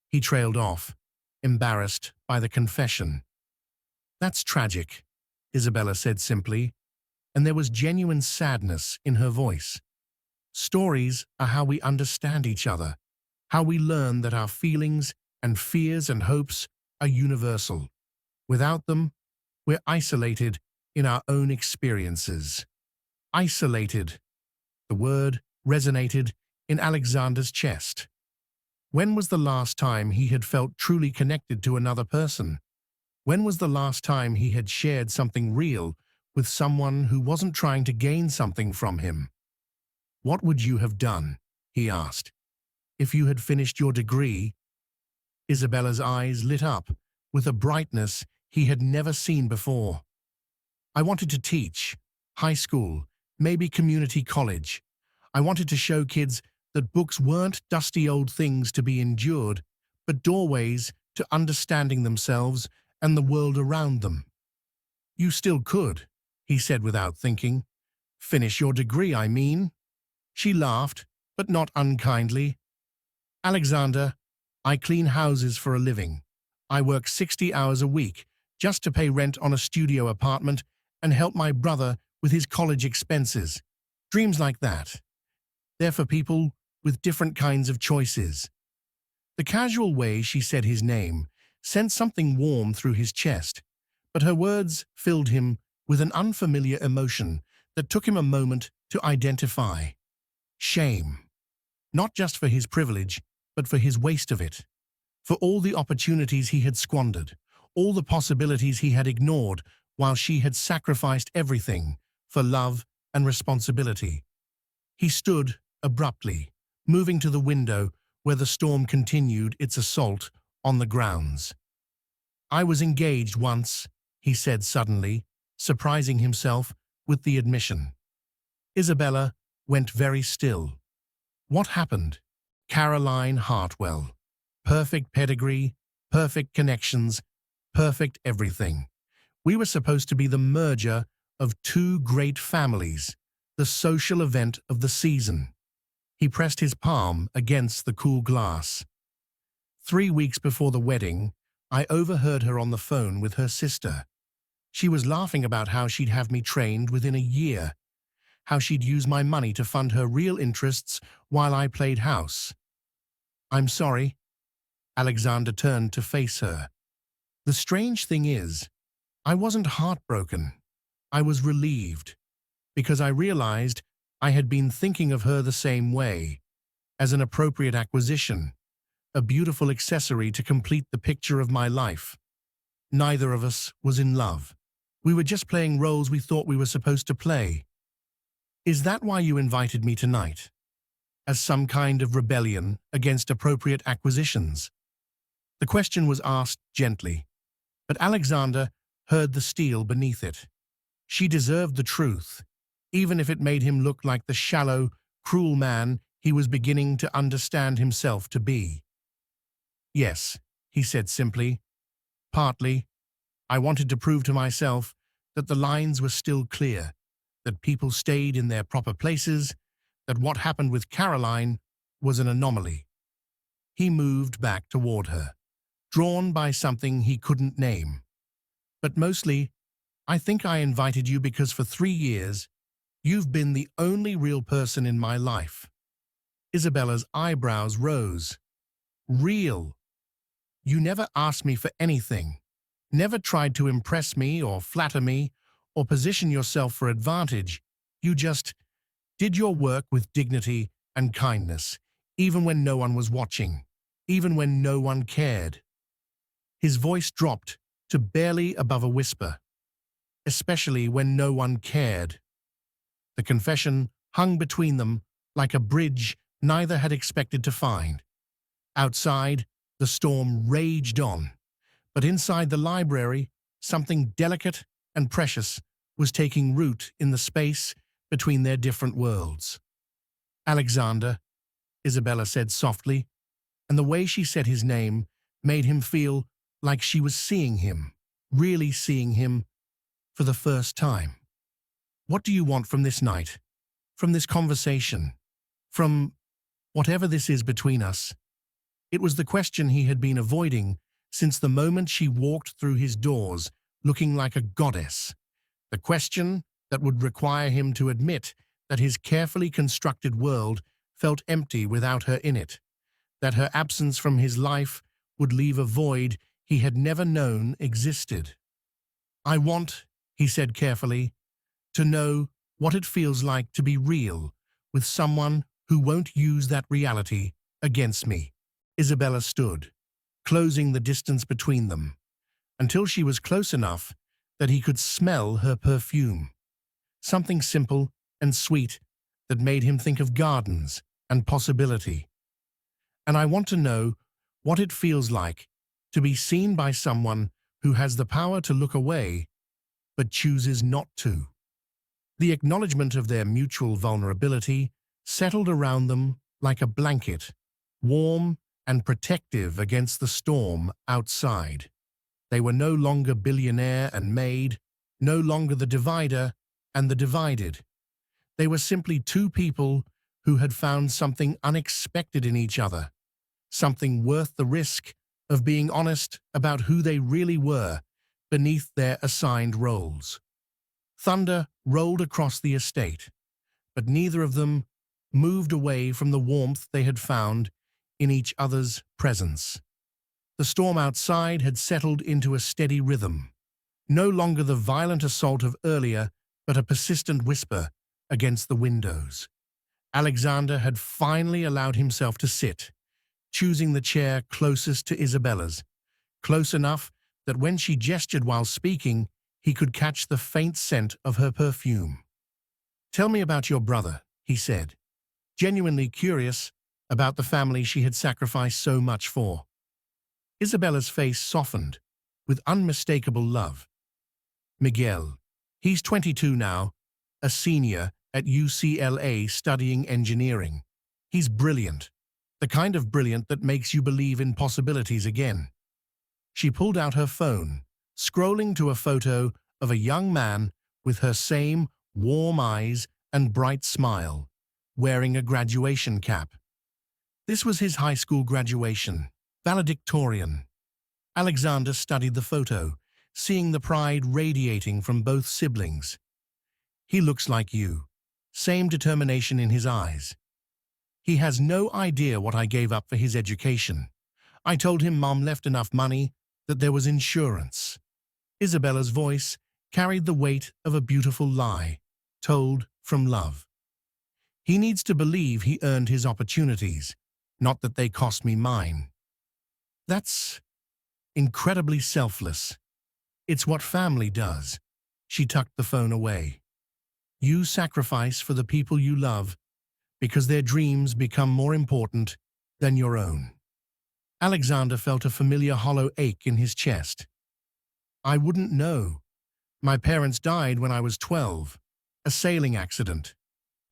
He trailed off, embarrassed by the confession. "That's tragic," Isabella said simply, and there was genuine sadness in her voice. "Stories are how we understand each other, how we learn that our feelings and fears and hopes are universal. Without them, we're isolated in our own experiences." Isolated. The word resonated in Alexander's chest. When was the last time he had felt truly connected to another person? When was the last time he had shared something real with someone who wasn't trying to gain something from him? "What would you have done?" he asked. "If you had finished your degree?" Isabella's eyes lit up with a brightness he had never seen before. "I wanted to teach. High school, maybe community college. I wanted to show kids that books weren't dusty old things to be endured, but doorways to understanding themselves and the world around them." "You still could," he said without thinking. "Finish your degree, I mean." She laughed, but not unkindly. "Alexander, I clean houses for a living. I work 60 hours a week just to pay rent on a studio apartment and help my brother with his college expenses. Dreams like that. They're for people with different kinds of choices." The casual way she said his name sent something warm through his chest, but her words filled him with an unfamiliar emotion that took him a moment to identify. Shame. Not just for his privilege, but for his waste of it. For all the opportunities he had squandered, all the possibilities he had ignored, while she had sacrificed everything for love and responsibility. He stood abruptly, moving to the window where the storm continued its assault on the grounds. "I was engaged once," he said suddenly, surprising himself with the admission. Isabella went very still. What happened? Caroline Hartwell. Perfect pedigree, perfect connections, perfect everything. We were supposed to be the merger of two great families, the social event of the season. He pressed his palm against the cool glass. 3 weeks before the wedding, I overheard her on the phone with her sister. She was laughing about how she'd have me trained within a year, how she'd use my money to fund her real interests while I played house. "I'm sorry." Alexander turned to face her. "The strange thing is, I wasn't heartbroken. I was relieved, because I realized I had been thinking of her the same way, as an appropriate acquisition, a beautiful accessory to complete the picture of my life. Neither of us was in love. We were just playing roles we thought we were supposed to play." "Is that why you invited me tonight? As some kind of rebellion against appropriate acquisitions?" The question was asked gently, but Alexander heard the steel beneath it. She deserved the truth, even if it made him look like the shallow, cruel man he was beginning to understand himself to be. "Yes," he said simply. "Partly. I wanted to prove to myself that the lines were still clear, that people stayed in their proper places, that what happened with Caroline was an anomaly." He moved back toward her, drawn by something he couldn't name. "But mostly, I think I invited you because for 3 years, you've been the only real person in my life." Isabella's eyebrows rose. "Real? You never asked me for anything, never tried to impress me or flatter me or position yourself for advantage. You just did your work with dignity and kindness, even when no one was watching, even when no one cared." His voice dropped to barely above a whisper. "Especially when no one cared." The confession hung between them like a bridge neither had expected to find. Outside, the storm raged on, but inside the library, something delicate and precious was taking root in the space between their different worlds. "Alexander," Isabella said softly, and the way she said his name made him feel like she was seeing him, really seeing him, for the first time. "What do you want from this night? From this conversation? From whatever this is between us?" It was the question he had been avoiding since the moment she walked through his doors looking like a goddess. The question that would require him to admit that his carefully constructed world felt empty without her in it, that her absence from his life would leave a void he had never known existed. "I want," he said carefully, "to know what it feels like to be real with someone who won't use that reality against me." Isabella stood, closing the distance between them, until she was close enough that he could smell her perfume. Something simple and sweet that made him think of gardens and possibility. "And I want to know what it feels like to be seen by someone who has the power to look away but chooses not to." The acknowledgement of their mutual vulnerability settled around them like a blanket, warm and protective against the storm outside. They were no longer Billionaire and Maid, no longer the divider and the divided. They were simply two people who had found something unexpected in each other, something worth the risk of being honest about who they really were beneath their assigned roles. Thunder rolled across the estate, but neither of them moved away from the warmth they had found in each other's presence. The storm outside had settled into a steady rhythm, no longer the violent assault of earlier, but a persistent whisper against the windows. Alexander had finally allowed himself to sit, choosing the chair closest to Isabella's, close enough that when she gestured while speaking, He could catch the faint scent of her perfume. "Tell me about your brother," he said, genuinely curious about the family she had sacrificed so much for. Isabella's face softened with unmistakable love. "Miguel. He's 22 now, a senior at UCLA studying engineering. He's brilliant, the kind of brilliant that makes you believe in possibilities again." She pulled out her phone, scrolling to a photo of a young man with her same warm eyes and bright smile, wearing a graduation cap. This was his high school graduation, valedictorian. Alexander studied the photo, seeing the pride radiating from both siblings. "He looks like you. Same determination in his eyes. He has no idea what I gave up for his education. I told him Mom left enough money that there was insurance." Isabella's voice carried the weight of a beautiful lie, told from love. "He needs to believe he earned his opportunities, not that they cost me mine." "That's incredibly selfless. It's what family does." She tucked the phone away. "You sacrifice for the people you love because their dreams become more important than your own." Alexander felt a familiar hollow ache in his chest. "I wouldn't know. My parents died when I was 12, a sailing accident.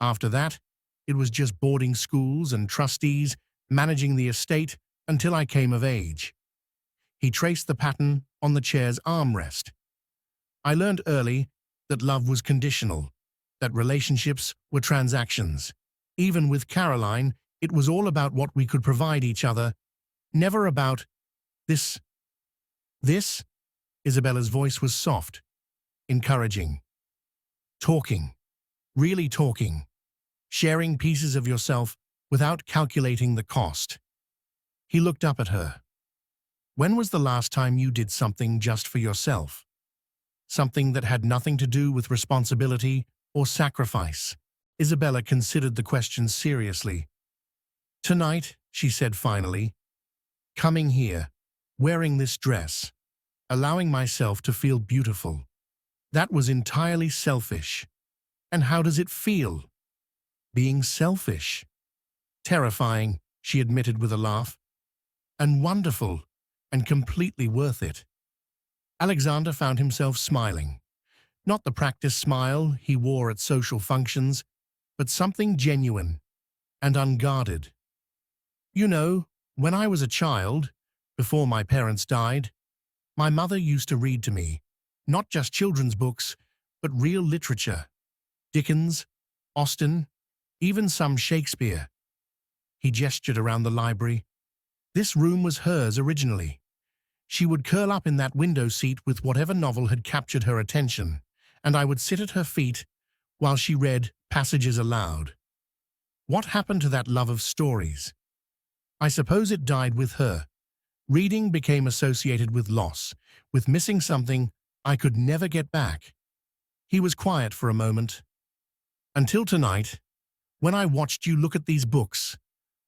After that, it was just boarding schools and trustees managing the estate until I came of age." He traced the pattern on the chair's armrest. "I learned early that love was conditional, that relationships were transactions. Even with Caroline, it was all about what we could provide each other, never about this." "This?" Isabella's voice was soft, encouraging. "Talking. Really talking. Sharing pieces of yourself without calculating the cost." He looked up at her. "When was the last time you did something just for yourself? Something that had nothing to do with responsibility or sacrifice?" Isabella considered the question seriously. "Tonight," she said finally, "coming here, wearing this dress, allowing myself to feel beautiful. That was entirely selfish. And how does it feel? Being selfish." "Terrifying," she admitted with a laugh. "And wonderful, and completely worth it." Alexander found himself smiling. Not the practiced smile he wore at social functions, but something genuine and unguarded. "You know, when I was a child, before my parents died, my mother used to read to me, not just children's books, but real literature. Dickens, Austen, even some Shakespeare." He gestured around the library. "This room was hers originally. She would curl up in that window seat with whatever novel had captured her attention, and I would sit at her feet while she read passages aloud. What happened to that love of stories? I suppose it died with her. Reading became associated with loss, with missing something I could never get back." He was quiet for a moment. "Until tonight, when I watched you look at these books,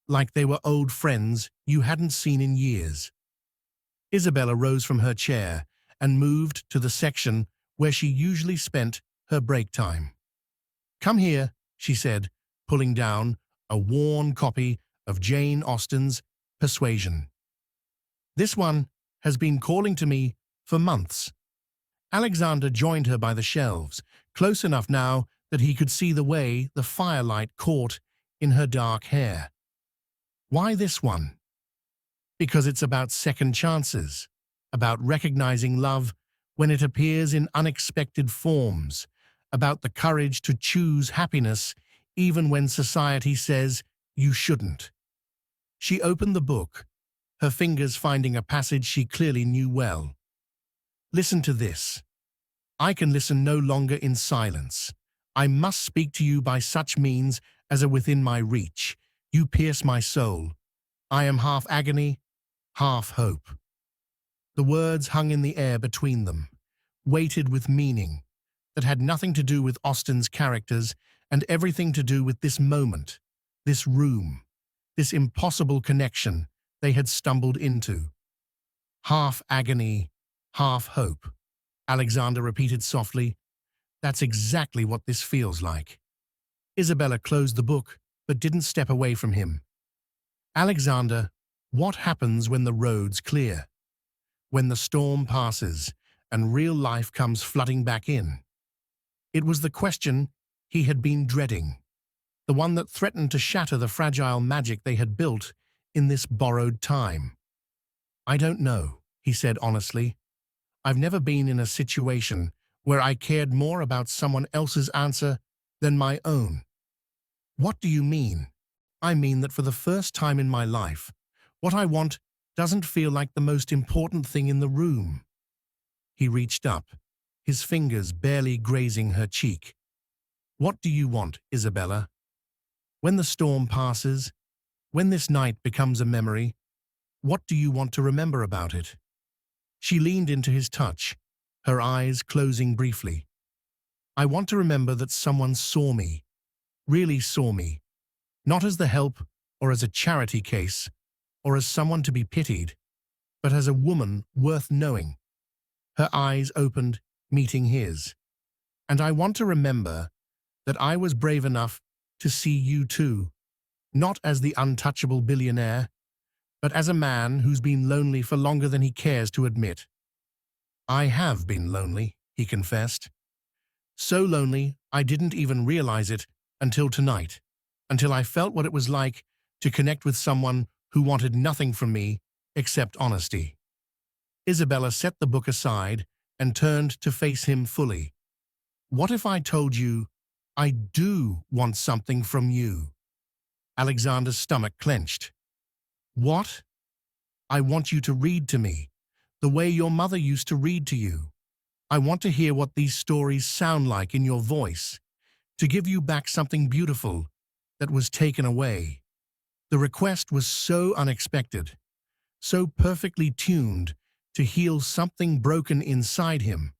like they were old friends you hadn't seen in years." Isabella rose from her chair and moved to the section where she usually spent her break time. "Come here," she said, pulling down a worn copy of Jane Austen's Persuasion. "This one has been calling to me for months." Alexander joined her by the shelves, close enough now that he could see the way the firelight caught in her dark hair. "Why this one?" "Because it's about second chances, about recognizing love when it appears in unexpected forms, about the courage to choose happiness even when society says you shouldn't." She opened the book, her fingers finding a passage she clearly knew well. "Listen to this. I can listen no longer in silence. I must speak to you by such means as are within my reach. You pierce my soul. I am half agony, half hope." The words hung in the air between them, weighted with meaning that had nothing to do with Austen's characters and everything to do with this moment, this room, this impossible connection they had stumbled into. Half agony, half hope. Alexander repeated softly. That's exactly what this feels like. Isabella closed the book, but didn't step away from him. Alexander, what happens when the roads clear? When the storm passes and real life comes flooding back in? It was the question he had been dreading, the one that threatened to shatter the fragile magic they had built in this borrowed time. I don't know, he said honestly. I've never been in a situation where I cared more about someone else's answer than my own. What do you mean? I mean that for the first time in my life, what I want doesn't feel like the most important thing in the room. He reached up, his fingers barely grazing her cheek. What do you want, Isabella? When the storm passes, when this night becomes a memory, what do you want to remember about it? She leaned into his touch, her eyes closing briefly. I want to remember that someone saw me, really saw me, not as the help or as a charity case or as someone to be pitied, but as a woman worth knowing. Her eyes opened, meeting his. And I want to remember that I was brave enough to see you too, not as the untouchable billionaire, but as a man who's been lonely for longer than he cares to admit. I have been lonely, he confessed. So lonely I didn't even realize it until tonight, until I felt what it was like to connect with someone who wanted nothing from me except honesty. Isabella set the book aside and turned to face him fully. What if I told you I do want something from you? Alexander's stomach clenched. What? I want you to read to me, the way your mother used to read to you. I want to hear what these stories sound like in your voice, to give you back something beautiful that was taken away. The request was so unexpected, so perfectly tuned to heal something broken inside him,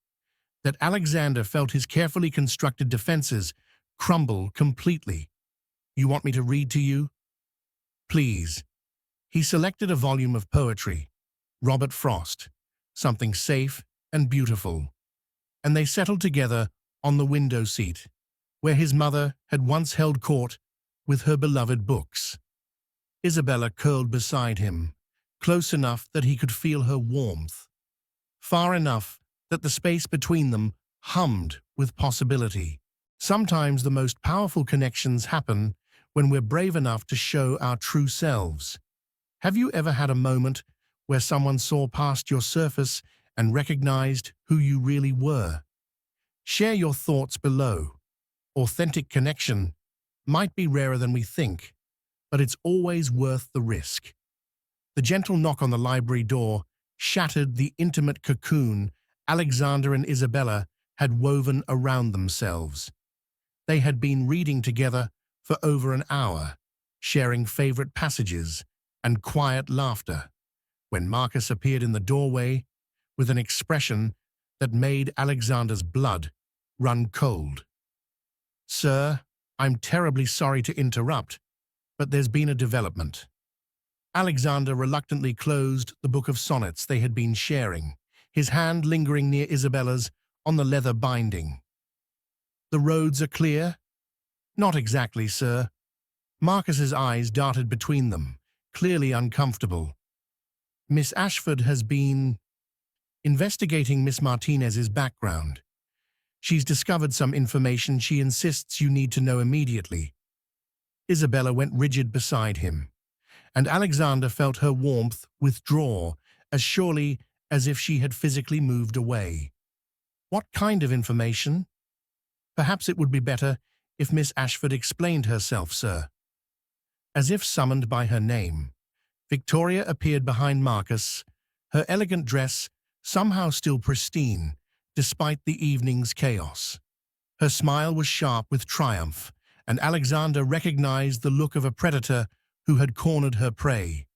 that Alexander felt his carefully constructed defenses crumble completely. You want me to read to you? Please. He selected a volume of poetry, Robert Frost, something safe and beautiful, and they settled together on the window seat, where his mother had once held court with her beloved books. Isabella curled beside him, close enough that he could feel her warmth, far enough that the space between them hummed with possibility. Sometimes the most powerful connections happen when we're brave enough to show our true selves. Have you ever had a moment where someone saw past your surface and recognized who you really were? Share your thoughts below. Authentic connection might be rarer than we think, but it's always worth the risk. The gentle knock on the library door shattered the intimate cocoon Alexander and Isabella had woven around themselves. They had been reading together for over an hour, sharing favorite passages and quiet laughter, when Marcus appeared in the doorway with an expression that made Alexander's blood run cold. Sir, I'm terribly sorry to interrupt, but there's been a development. Alexander reluctantly closed the book of sonnets they had been sharing, his hand lingering near Isabella's on the leather binding. The roads are clear? Not exactly, sir. Marcus's eyes darted between them, clearly uncomfortable. Miss Ashford has been investigating Miss Martinez's background. She's discovered some information she insists you need to know immediately. Isabella went rigid beside him, and Alexander felt her warmth withdraw as surely as if she had physically moved away. What kind of information? Perhaps it would be better if Miss Ashford explained herself, sir. As if summoned by her name, Victoria appeared behind Marcus, her elegant dress somehow still pristine, despite the evening's chaos. Her smile was sharp with triumph, and Alexander recognized the look of a predator who had cornered her prey.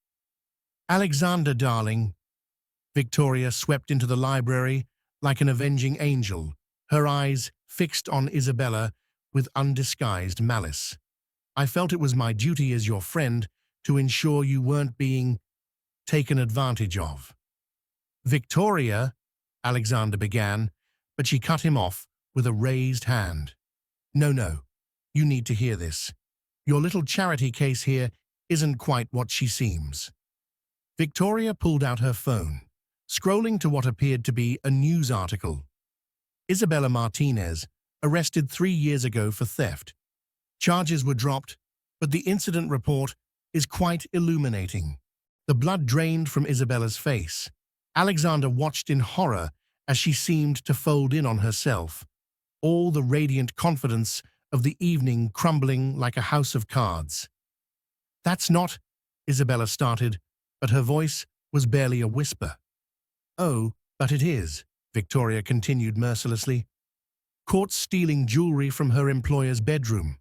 Alexander, darling. Victoria swept into the library like an avenging angel, her eyes fixed on Isabella with undisguised malice. I felt it was my duty as your friend to ensure you weren't being taken advantage of. Victoria, Alexander began, but she cut him off with a raised hand. No, no, you need to hear this. Your little charity case here isn't quite what she seems. Victoria pulled out her phone, scrolling to what appeared to be a news article. Isabella Martinez, arrested 3 years ago for theft. Charges were dropped, but the incident report is quite illuminating. The blood drained from Isabella's face. Alexander watched in horror as she seemed to fold in on herself, all the radiant confidence of the evening crumbling like a house of cards. That's not, Isabella started, but her voice was barely a whisper. Oh, but it is, Victoria continued mercilessly. Caught stealing jewelry from her employer's bedroom.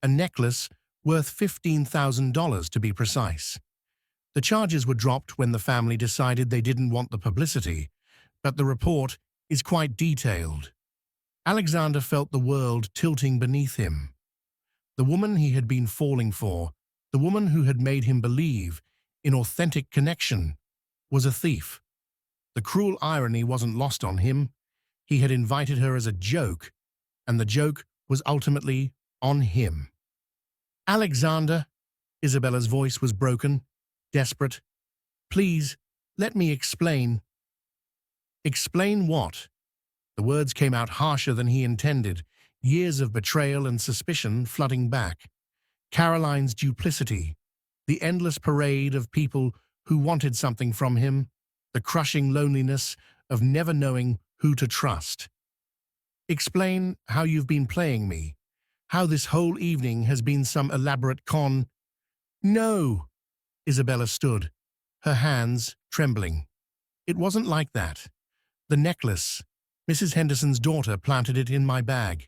A necklace worth $15,000 to be precise. The charges were dropped when the family decided they didn't want the publicity, but the report is quite detailed. Alexander felt the world tilting beneath him. The woman he had been falling for, the woman who had made him believe in authentic connection, was a thief. The cruel irony wasn't lost on him. He had invited her as a joke, and the joke was ultimately on him. Alexander, Isabella's voice was broken, desperate. Please, let me explain. Explain what? The words came out harsher than he intended, years of betrayal and suspicion flooding back. Caroline's duplicity, the endless parade of people who wanted something from him, the crushing loneliness of never knowing who to trust. Explain how you've been playing me, how this whole evening has been some elaborate con. No, Isabella stood, her hands trembling. It wasn't like that. The necklace, Mrs. Henderson's daughter planted it in my bag.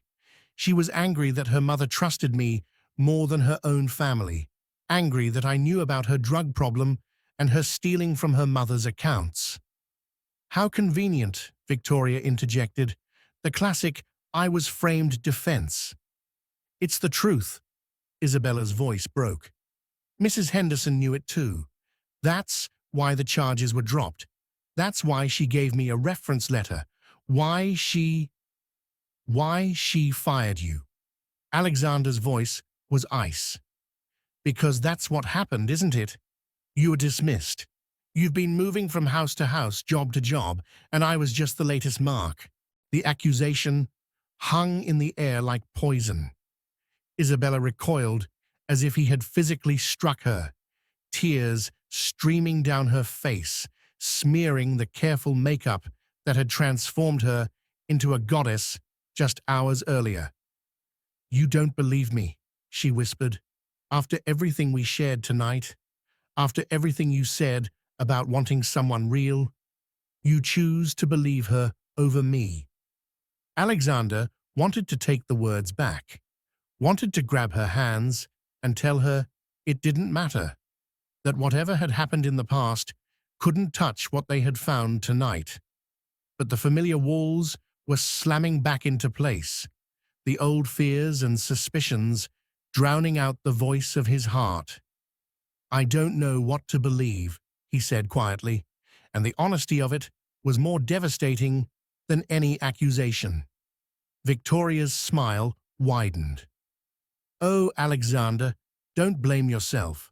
She was angry that her mother trusted me more than her own family, angry that I knew about her drug problem and her stealing from her mother's accounts. How convenient, Victoria interjected, the classic I was framed defense. It's the truth, Isabella's voice broke. Mrs. Henderson knew it too. That's why the charges were dropped. That's why she gave me a reference letter. Why she fired you. Alexander's voice was ice. Because that's what happened, isn't it? You were dismissed. You've been moving from house to house, job to job, and I was just the latest mark. The accusation hung in the air like poison. Isabella recoiled as if he had physically struck her, tears streaming down her face, smearing the careful makeup that had transformed her into a goddess just hours earlier. You don't believe me, she whispered. After everything we shared tonight, after everything you said about wanting someone real, you choose to believe her over me. Alexander wanted to take the words back, wanted to grab her hands and tell her it didn't matter, that whatever had happened in the past couldn't touch what they had found tonight. But the familiar walls were slamming back into place, the old fears and suspicions drowning out the voice of his heart. I don't know what to believe, he said quietly, and the honesty of it was more devastating than any accusation. Victoria's smile widened. Oh, Alexander, don't blame yourself.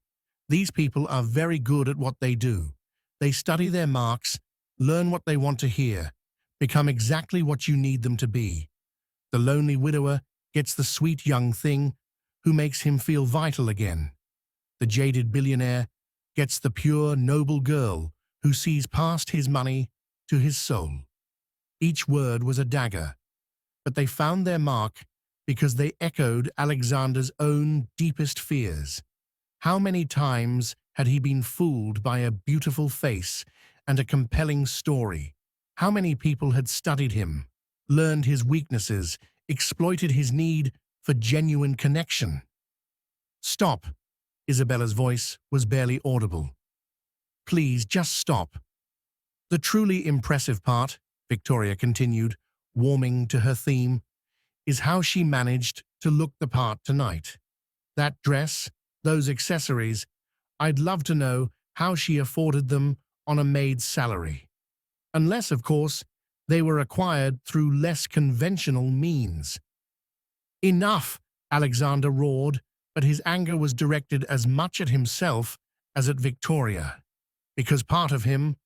These people are very good at what they do. They study their marks, learn what they want to hear, become exactly what you need them to be. The lonely widower gets the sweet young thing who makes him feel vital again. The jaded billionaire gets the pure, noble girl who sees past his money to his soul. Each word was a dagger, but they found their mark because they echoed Alexander's own deepest fears. How many times had he been fooled by a beautiful face and a compelling story? How many people had studied him, learned his weaknesses, exploited his need for genuine connection? Stop. Isabella's voice was barely audible. Please, just stop. The truly impressive part, Victoria continued, warming to her theme, is how she managed to look the part tonight. That dress, those accessories, I'd love to know how she afforded them on a maid's salary. Unless, of course, They were acquired through less conventional means. Enough, Alexander roared, but his anger was directed as much at himself as at Victoria, because part of him,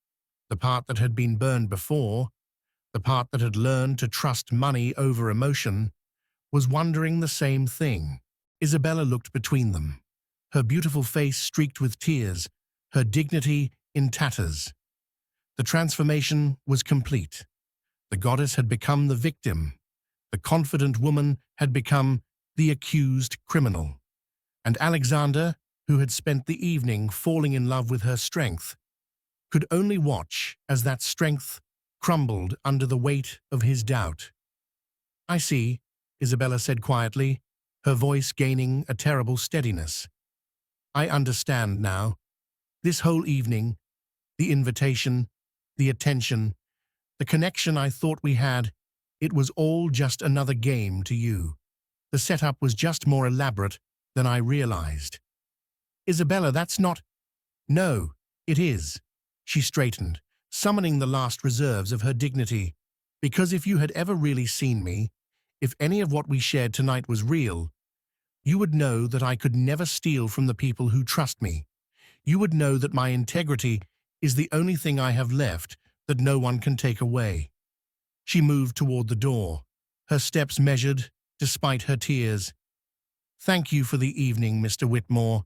the part that had been burned before, the part that had learned to trust money over emotion, was wondering the same thing. Isabella looked between them, her beautiful face streaked with tears, her dignity in tatters. The transformation was complete. The goddess had become the victim. The confident woman had become the accused criminal. And Alexander, who had spent the evening falling in love with her strength, could only watch as that strength crumbled under the weight of his doubt. "I see," Isabella said quietly, her voice gaining a terrible steadiness. "I understand now. This whole evening, the invitation, the attention, the connection I thought we had, it was all just another game to you. The setup was just more elaborate than I realized." "Isabella, that's not—" "No, it is." She straightened, summoning the last reserves of her dignity. "Because if you had ever really seen me, if any of what we shared tonight was real, you would know that I could never steal from the people who trust me. You would know that my integrity is the only thing I have left that no one can take away." She moved toward the door, her steps measured despite her tears. "Thank you for the evening, Mr. Whitmore.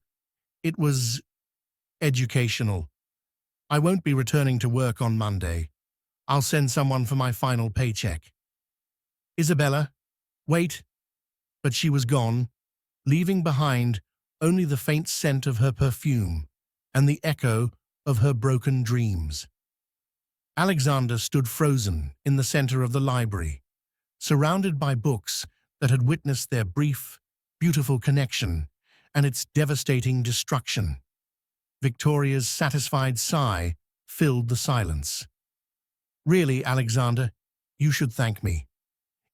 It was educational. I won't be returning to work on Monday. I'll send someone for my final paycheck." "Isabella, wait." But she was gone, leaving behind only the faint scent of her perfume and the echo of her broken dreams. Alexander stood frozen in the center of the library, surrounded by books that had witnessed their brief, beautiful connection and its devastating destruction. Victoria's satisfied sigh filled the silence. "Really, Alexander, you should thank me.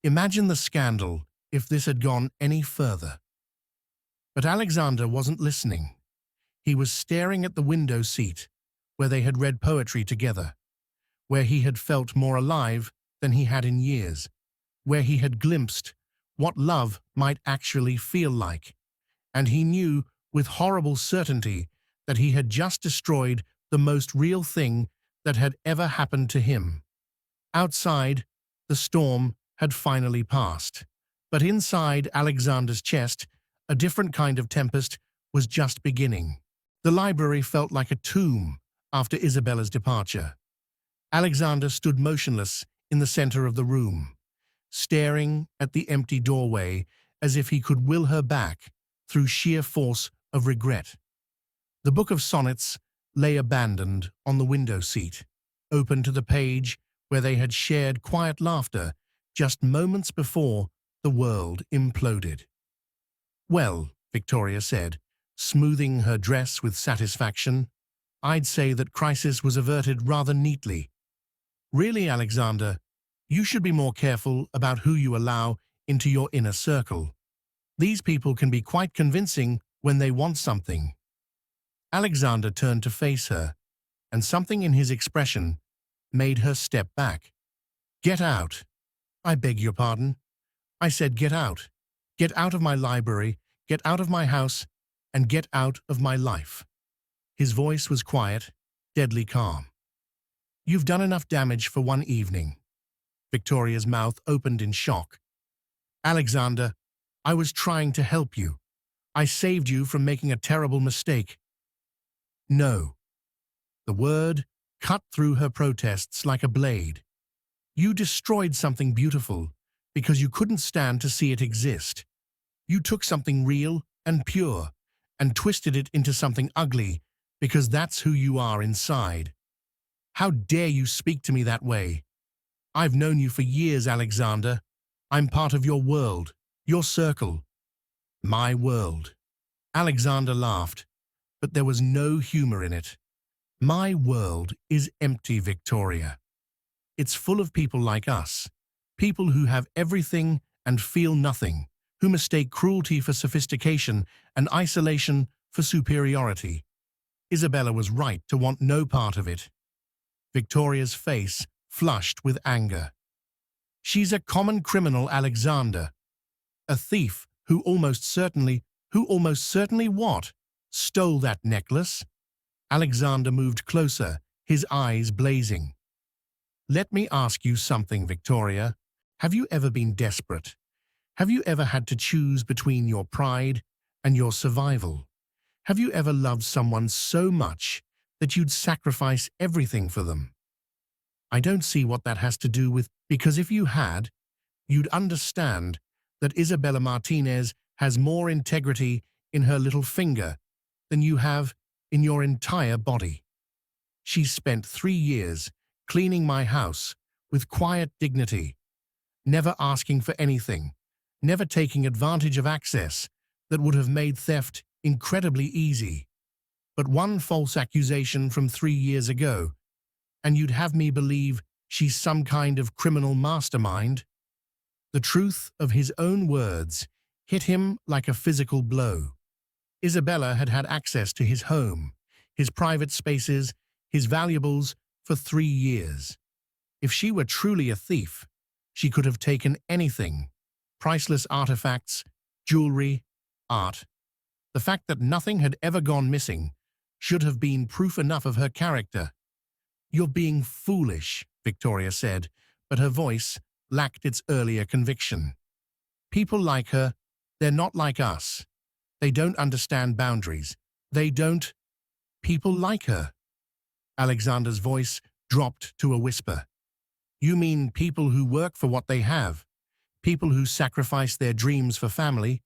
Imagine the scandal if this had gone any further." But Alexander wasn't listening. He was staring at the window seat, where they had read poetry together, where he had felt more alive than he had in years, where he had glimpsed what love might actually feel like. And he knew with horrible certainty that he had just destroyed the most real thing that had ever happened to him. Outside, the storm had finally passed, but inside Alexander's chest, a different kind of tempest was just beginning. The library felt like a tomb after Isabella's departure. Alexander stood motionless in the center of the room, staring at the empty doorway as if he could will her back through sheer force of regret. The book of sonnets lay abandoned on the window seat, open to the page where they had shared quiet laughter just moments before the world imploded. "Well," Victoria said, smoothing her dress with satisfaction, "I'd say that crisis was averted rather neatly. Really, Alexander, you should be more careful about who you allow into your inner circle. These people can be quite convincing when they want something." Alexander turned to face her, and something in his expression made her step back. "Get out." "I beg your pardon." "I said get out. Get out of my library, get out of my house, and get out of my life." His voice was quiet, deadly calm. "You've done enough damage for one evening." Victoria's mouth opened in shock. "Alexander, I was trying to help you. I saved you from making a terrible mistake." "No." The word cut through her protests like a blade. "You destroyed something beautiful because you couldn't stand to see it exist. You took something real and pure and twisted it into something ugly because that's who you are inside. How dare you speak to me that way? I've known you for years, Alexander. I'm part of your world, your circle, my world." Alexander laughed, but there was no humor in it. "My world is empty, Victoria. It's full of people like us, people who have everything and feel nothing, who mistake cruelty for sophistication and isolation for superiority." Isabella was right to want no part of it. Victoria's face flushed with anger. She's a common criminal, Alexander. A thief who almost certainly what? Stole that necklace? Alexander moved closer, his eyes blazing. Let me ask you something, Victoria. Have you ever been desperate? Have you ever had to choose between your pride and your survival? Have you ever loved someone so much that you'd sacrifice everything for them? I don't see what that has to do with, because if you had, you'd understand that Isabella Martinez has more integrity in her little finger than you have in your entire body. She's spent 3 years cleaning my house with quiet dignity, never asking for anything, never taking advantage of access that would have made theft incredibly easy. But one false accusation from 3 years ago, and you'd have me believe she's some kind of criminal mastermind? The truth of his own words hit him like a physical blow. Isabella had had access to his home, his private spaces, his valuables for 3 years. If she were truly a thief, she could have taken anything: priceless artifacts, jewelry, art. The fact that nothing had ever gone missing should have been proof enough of her character. "You're being foolish," Victoria said, but her voice lacked its earlier conviction. "People like her, they're not like us. They don't understand boundaries. They don't—" "People like her?" Alexander's voice dropped to a whisper. "You mean people who work for what they have, people who sacrifice their dreams for family,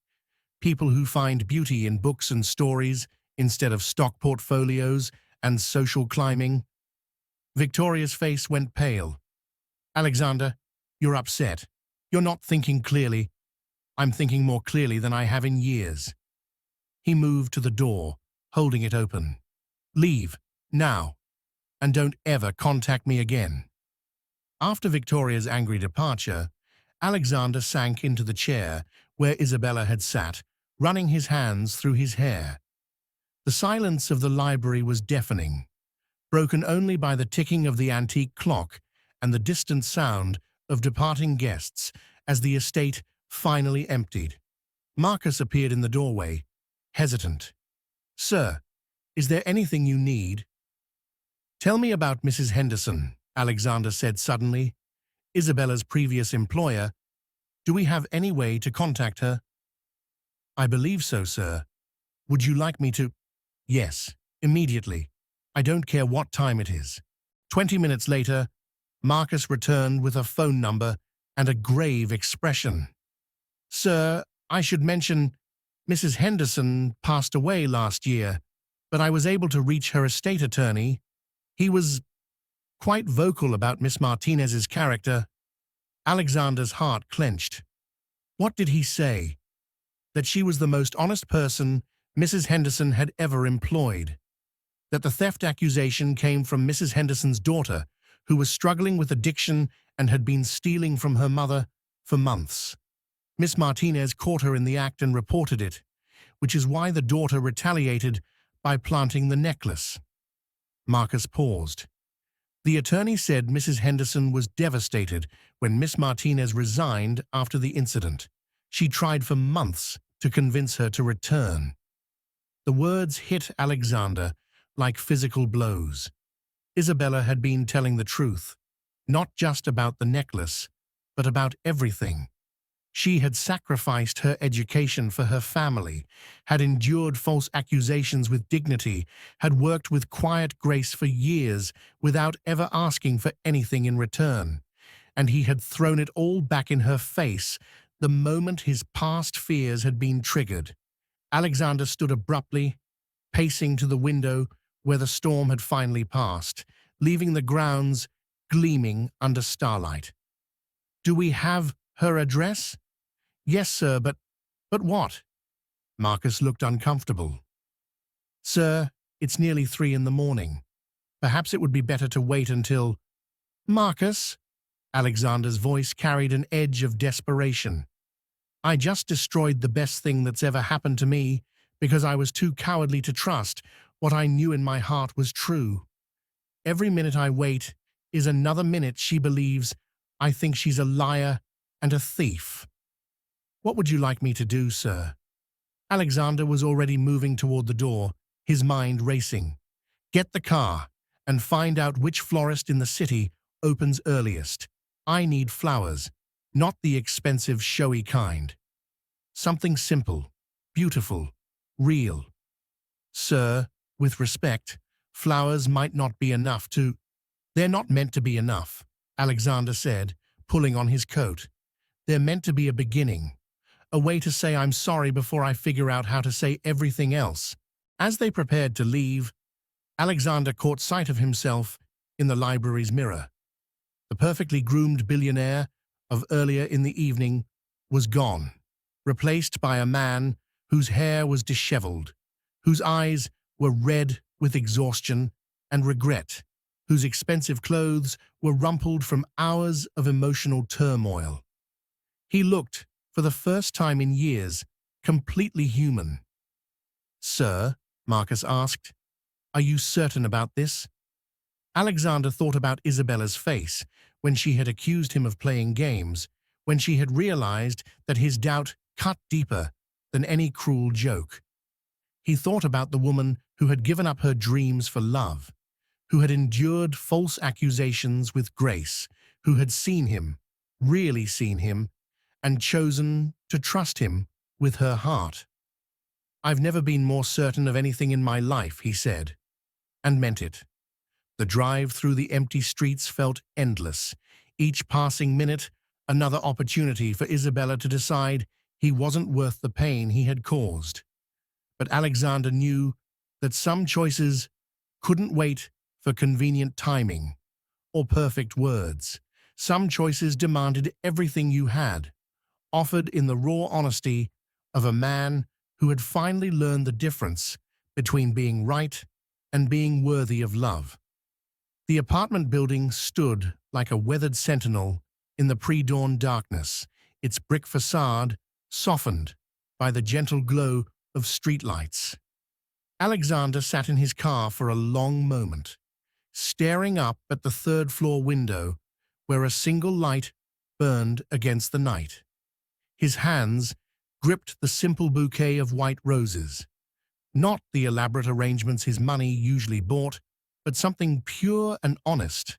people who find beauty in books and stories instead of stock portfolios and social climbing?" Victoria's face went pale. "Alexander, you're upset. You're not thinking clearly." "I'm thinking more clearly than I have in years." He moved to the door, holding it open. "Leave, now, and don't ever contact me again." After Victoria's angry departure, Alexander sank into the chair where Isabella had sat, running his hands through his hair. The silence of the library was deafening, broken only by the ticking of the antique clock and the distant sound of departing guests as the estate finally emptied. Marcus appeared in the doorway, hesitant. "Sir, is there anything you need?" "Tell me about Mrs. Henderson," Alexander said suddenly. "Isabella's previous employer. Do we have any way to contact her?" "I believe so, sir. Would you like me to—" "Yes, immediately. I don't care what time it is." 20 minutes later, Marcus returned with a phone number and a grave expression. "Sir, I should mention, Mrs. Henderson passed away last year, but I was able to reach her estate attorney. He was quite vocal about Miss Martinez's character." Alexander's heart clenched. What did he say? That she was the most honest person Mrs. Henderson had ever employed. That the theft accusation came from Mrs. Henderson's daughter, who was struggling with addiction and had been stealing from her mother for months. Miss Martinez caught her in the act and reported it, which is why the daughter retaliated by planting the necklace. Marcus paused. The attorney said Mrs. Henderson was devastated when Miss Martinez resigned after the incident. She tried for months to convince her to return. The words hit Alexander like physical blows. Isabella had been telling the truth, not just about the necklace, but about everything. She had sacrificed her education for her family, had endured false accusations with dignity, had worked with quiet grace for years without ever asking for anything in return, and he had thrown it all back in her face the moment his past fears had been triggered. Alexander stood abruptly, pacing to the window where the storm had finally passed, leaving the grounds gleaming under starlight. "Do we have her address?" "Yes, sir, but what?" Marcus looked uncomfortable. "Sir, it's nearly 3 in the morning. Perhaps it would be better to wait until—" "Marcus," Alexander's voice carried an edge of desperation. "I just destroyed the best thing that's ever happened to me because I was too cowardly to trust what I knew in my heart was true. Every minute I wait, is another minute she believes I think she's a liar and a thief. What would you like me to do, sir? Alexander was already moving toward the door, his mind racing. Get the car and find out which florist in the city opens earliest. I need flowers, not the expensive, showy kind. Something simple, beautiful, real. Sir, with respect, flowers might not be enough to— They're not meant to be enough, Alexander said, pulling on his coat. They're meant to be a beginning, a way to say I'm sorry before I figure out how to say everything else. As they prepared to leave, Alexander caught sight of himself in the library's mirror. The perfectly groomed billionaire of earlier in the evening was gone, replaced by a man whose hair was disheveled, whose eyes were red with exhaustion and regret, whose expensive clothes were rumpled from hours of emotional turmoil. He looked, for the first time in years, completely human. "Sir," Marcus asked, "are you certain about this?" Alexander thought about Isabella's face when she had accused him of playing games, when she had realized that his doubt cut deeper than any cruel joke. He thought about the woman who had given up her dreams for love, who had endured false accusations with grace, who had seen him, really seen him, and chosen to trust him with her heart. "I've never been more certain of anything in my life," he said, and meant it. The drive through the empty streets felt endless, each passing minute another opportunity for Isabella to decide he wasn't worth the pain he had caused. But Alexander knew that some choices couldn't wait for convenient timing or perfect words. Some choices demanded everything you had, offered in the raw honesty of a man who had finally learned the difference between being right and being worthy of love. The apartment building stood like a weathered sentinel in the pre-dawn darkness, its brick facade softened by the gentle glow of streetlights. Alexander sat in his car for a long moment, staring up at the third-floor window where a single light burned against the night. His hands gripped the simple bouquet of white roses, not the elaborate arrangements his money usually bought, but something pure and honest,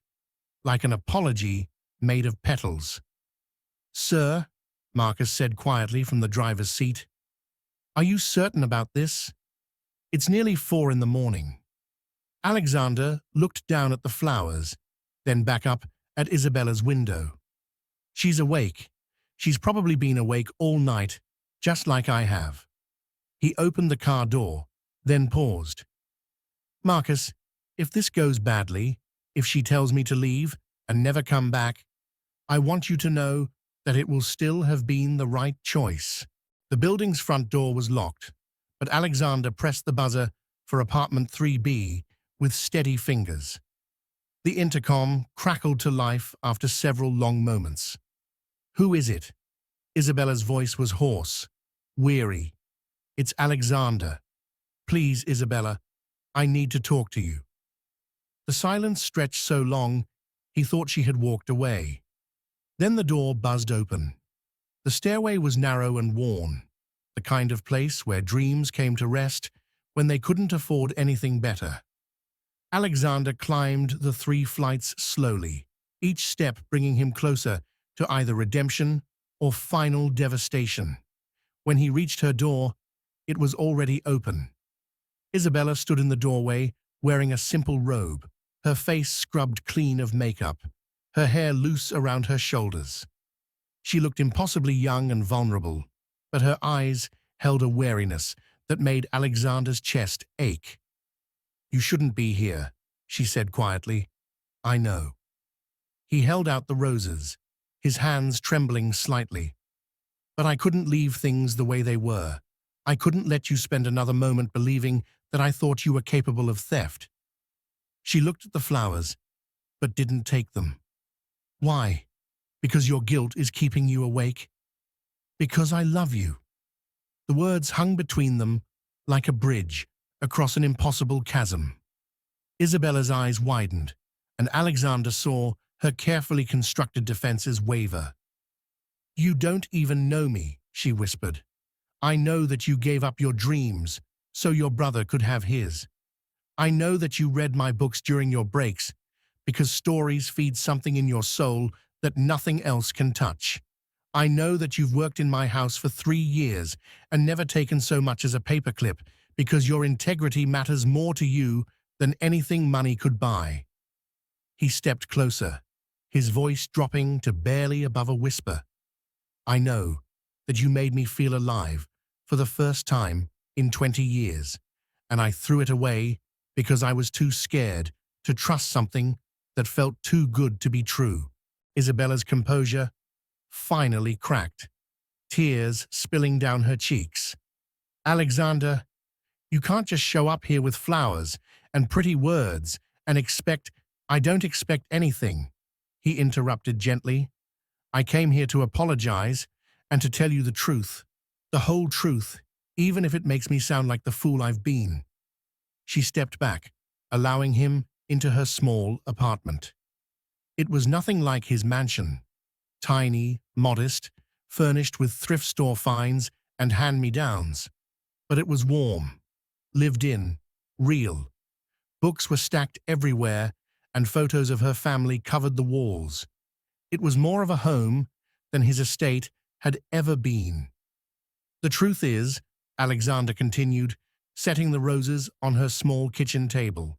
like an apology made of petals. "Sir," Marcus said quietly from the driver's seat, "are you certain about this? It's nearly 4 in the morning." Alexander looked down at the flowers, then back up at Isabella's window. "She's awake. She's probably been awake all night, just like I have." He opened the car door, then paused. "Marcus, if this goes badly, if she tells me to leave and never come back, I want you to know that it will still have been the right choice." The building's front door was locked, but Alexander pressed the buzzer for apartment 3B with steady fingers. The intercom crackled to life after several long moments. "Who is it?" Isabella's voice was hoarse, weary. "It's Alexander. Please, Isabella, I need to talk to you." The silence stretched so long, he thought she had walked away. Then the door buzzed open. The stairway was narrow and worn, the kind of place where dreams came to rest when they couldn't afford anything better. Alexander climbed the 3 flights slowly, each step bringing him closer to either redemption or final devastation. When he reached her door, it was already open. Isabella stood in the doorway, wearing a simple robe, her face scrubbed clean of makeup, her hair loose around her shoulders. She looked impossibly young and vulnerable, but her eyes held a wariness that made Alexander's chest ache. "You shouldn't be here," she said quietly. "I know." He held out the roses, his hands trembling slightly. "But I couldn't leave things the way they were. I couldn't let you spend another moment believing that I thought you were capable of theft." She looked at the flowers, but didn't take them. "Why? Because your guilt is keeping you awake?" "Because I love you." The words hung between them like a bridge across an impossible chasm. Isabella's eyes widened, and Alexander saw her carefully constructed defenses waver. "You don't even know me," she whispered. "I know that you gave up your dreams so your brother could have his. I know that you read my books during your breaks because stories feed something in your soul that nothing else can touch. I know that you've worked in my house for 3 years and never taken so much as a paperclip because your integrity matters more to you than anything money could buy." He stepped closer, his voice dropping to barely above a whisper. "I know that you made me feel alive for the first time in 20 years, and I threw it away because I was too scared to trust something that felt too good to be true." Isabella's composure finally cracked, tears spilling down her cheeks. "Alexander, you can't just show up here with flowers and pretty words and expect—" "I don't expect anything," he interrupted gently. "I came here to apologize and to tell you the truth, the whole truth, even if it makes me sound like the fool I've been." She stepped back, allowing him into her small apartment. It was nothing like his mansion. Tiny, modest, furnished with thrift store finds and hand-me-downs. But it was warm, lived in, real. Books were stacked everywhere, and photos of her family covered the walls. It was more of a home than his estate had ever been. "The truth is," Alexander continued, setting the roses on her small kitchen table,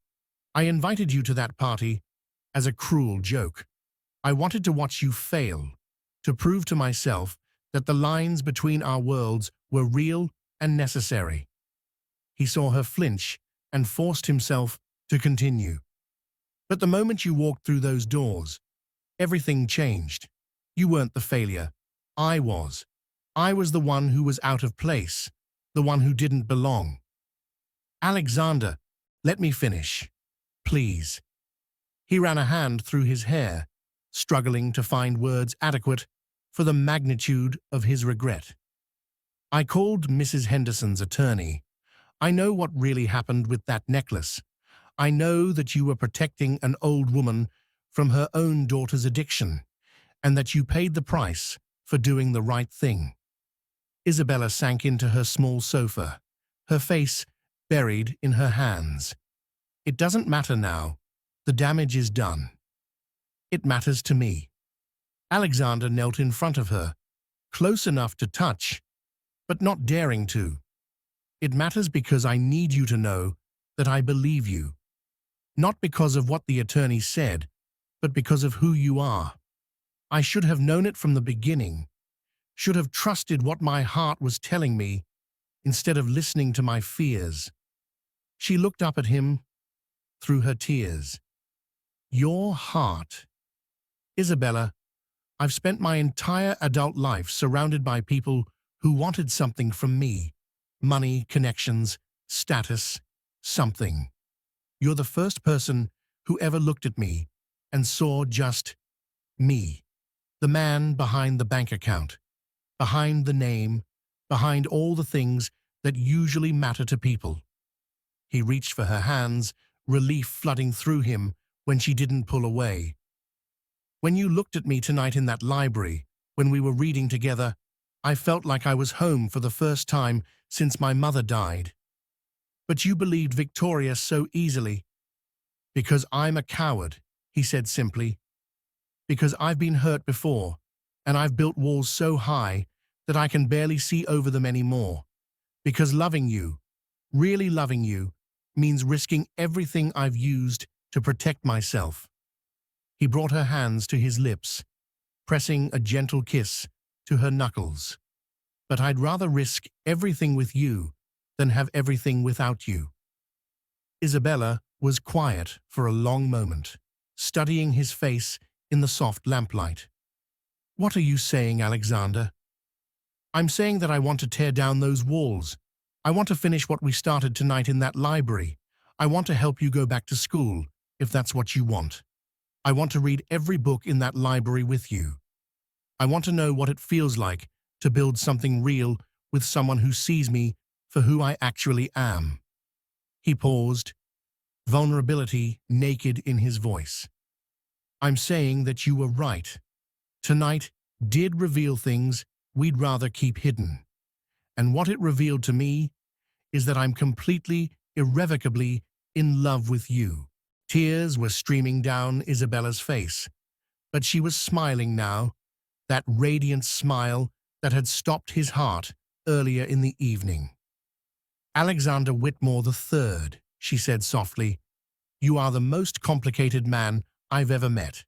"I invited you to that party as a cruel joke. I wanted to watch you fail, to prove to myself that the lines between our worlds were real and necessary." He saw her flinch and forced himself to continue. "But the moment you walked through those doors, everything changed. You weren't the failure. I was. I was the one who was out of place, the one who didn't belong." "Alexander, let me finish. Please." He ran a hand through his hair, struggling to find words adequate for the magnitude of his regret. "I called Mrs. Henderson's attorney. I know what really happened with that necklace. I know that you were protecting an old woman from her own daughter's addiction, and that you paid the price for doing the right thing." Isabella sank into her small sofa, her face buried in her hands. "It doesn't matter now. The damage is done. It matters to me." Alexander knelt in front of her, close enough to touch, but not daring to. "It matters because I need you to know that I believe you. Not because of what the attorney said, but because of who you are. I should have known it from the beginning, should have trusted what my heart was telling me instead of listening to my fears." She looked up at him through her tears. "Your heart. Isabella, I've spent my entire adult life surrounded by people who wanted something from me. Money, connections, status, something. You're the first person who ever looked at me and saw just me. The man behind the bank account, behind the name, behind all the things that usually matter to people." He reached for her hands, relief flooding through him when she didn't pull away. "When you looked at me tonight in that library, when we were reading together, I felt like I was home for the first time since my mother died. But you believed Victoria so easily." "Because I'm a coward," he said simply. "Because I've been hurt before, and I've built walls so high that I can barely see over them anymore. Because loving you, really loving you, means risking everything I've used to protect myself." He brought her hands to his lips, pressing a gentle kiss to her knuckles. "But I'd rather risk everything with you than have everything without you." Isabella was quiet for a long moment, studying his face in the soft lamplight. "What are you saying, Alexander?" "I'm saying that I want to tear down those walls. I want to finish what we started tonight in that library. I want to help you go back to school, if that's what you want. I want to read every book in that library with you. I want to know what it feels like to build something real with someone who sees me for who I actually am." He paused, vulnerability naked in his voice. I'm saying that you were right. Tonight did reveal things we'd rather keep hidden. And what it revealed to me is that I'm completely, irrevocably in love with you." Tears were streaming down Isabella's face, but she was smiling now, that radiant smile that had stopped his heart earlier in the evening. "Alexander Whitmore III," she said softly, "you are the most complicated man I've ever met."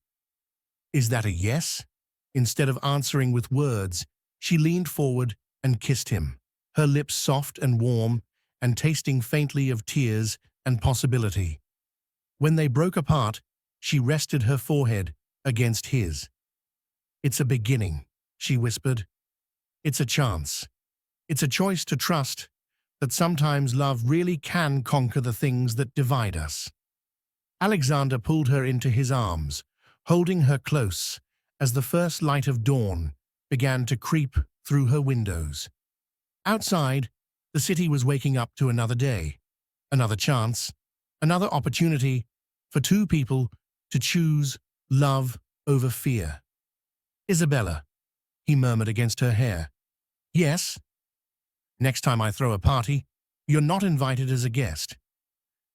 "Is that a yes?" Instead of answering with words, she leaned forward and kissed him, her lips soft and warm and tasting faintly of tears and possibility. When they broke apart, she rested her forehead against his. "It's a beginning," she whispered. "It's a chance. It's a choice to trust that sometimes love really can conquer the things that divide us." Alexander pulled her into his arms, holding her close as the first light of dawn began to creep through her windows. Outside, the city was waking up to another day, another chance, another opportunity for two people to choose love over fear. "Isabella," he murmured against her hair. "Yes?" "Next time I throw a party, you're not invited as a guest."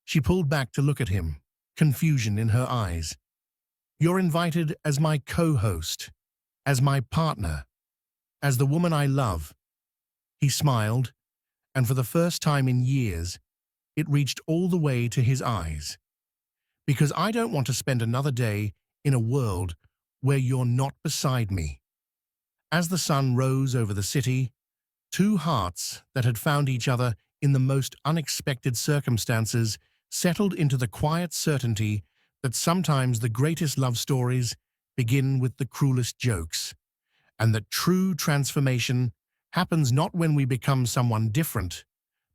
She pulled back to look at him, confusion in her eyes. "You're invited as my co-host, as my partner, as the woman I love." He smiled, and for the first time in years, it reached all the way to his eyes. "Because I don't want to spend another day in a world where you're not beside me." As the sun rose over the city, two hearts that had found each other in the most unexpected circumstances settled into the quiet certainty that sometimes the greatest love stories begin with the cruelest jokes, and that true transformation happens not when we become someone different,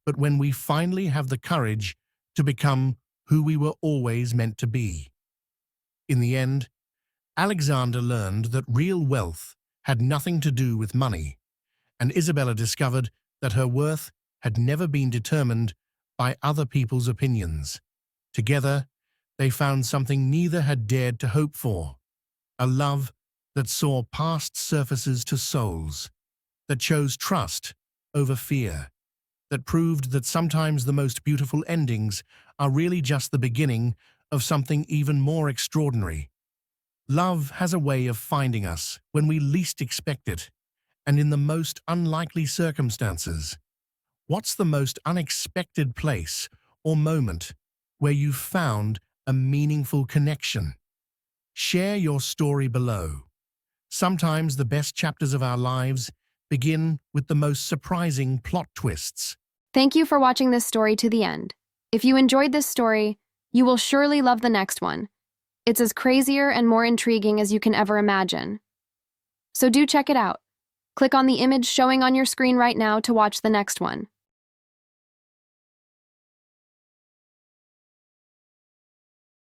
but when we finally have the courage to become who we were always meant to be. In the end, Alexander learned that real wealth had nothing to do with money, and Isabella discovered that her worth had never been determined by other people's opinions. Together, they found something neither had dared to hope for, a love that saw past surfaces to souls, that chose trust over fear, that proved that sometimes the most beautiful endings are really just the beginning of something even more extraordinary. Love has a way of finding us when we least expect it, and in the most unlikely circumstances. What's the most unexpected place or moment where you found a meaningful connection? Share your story below. Sometimes the best chapters of our lives begin with the most surprising plot twists. Thank you for watching this story to the end. If you enjoyed this story, you will surely love the next one. It's as crazier and more intriguing as you can ever imagine. So do check it out. Click on the image showing on your screen right now to watch the next one.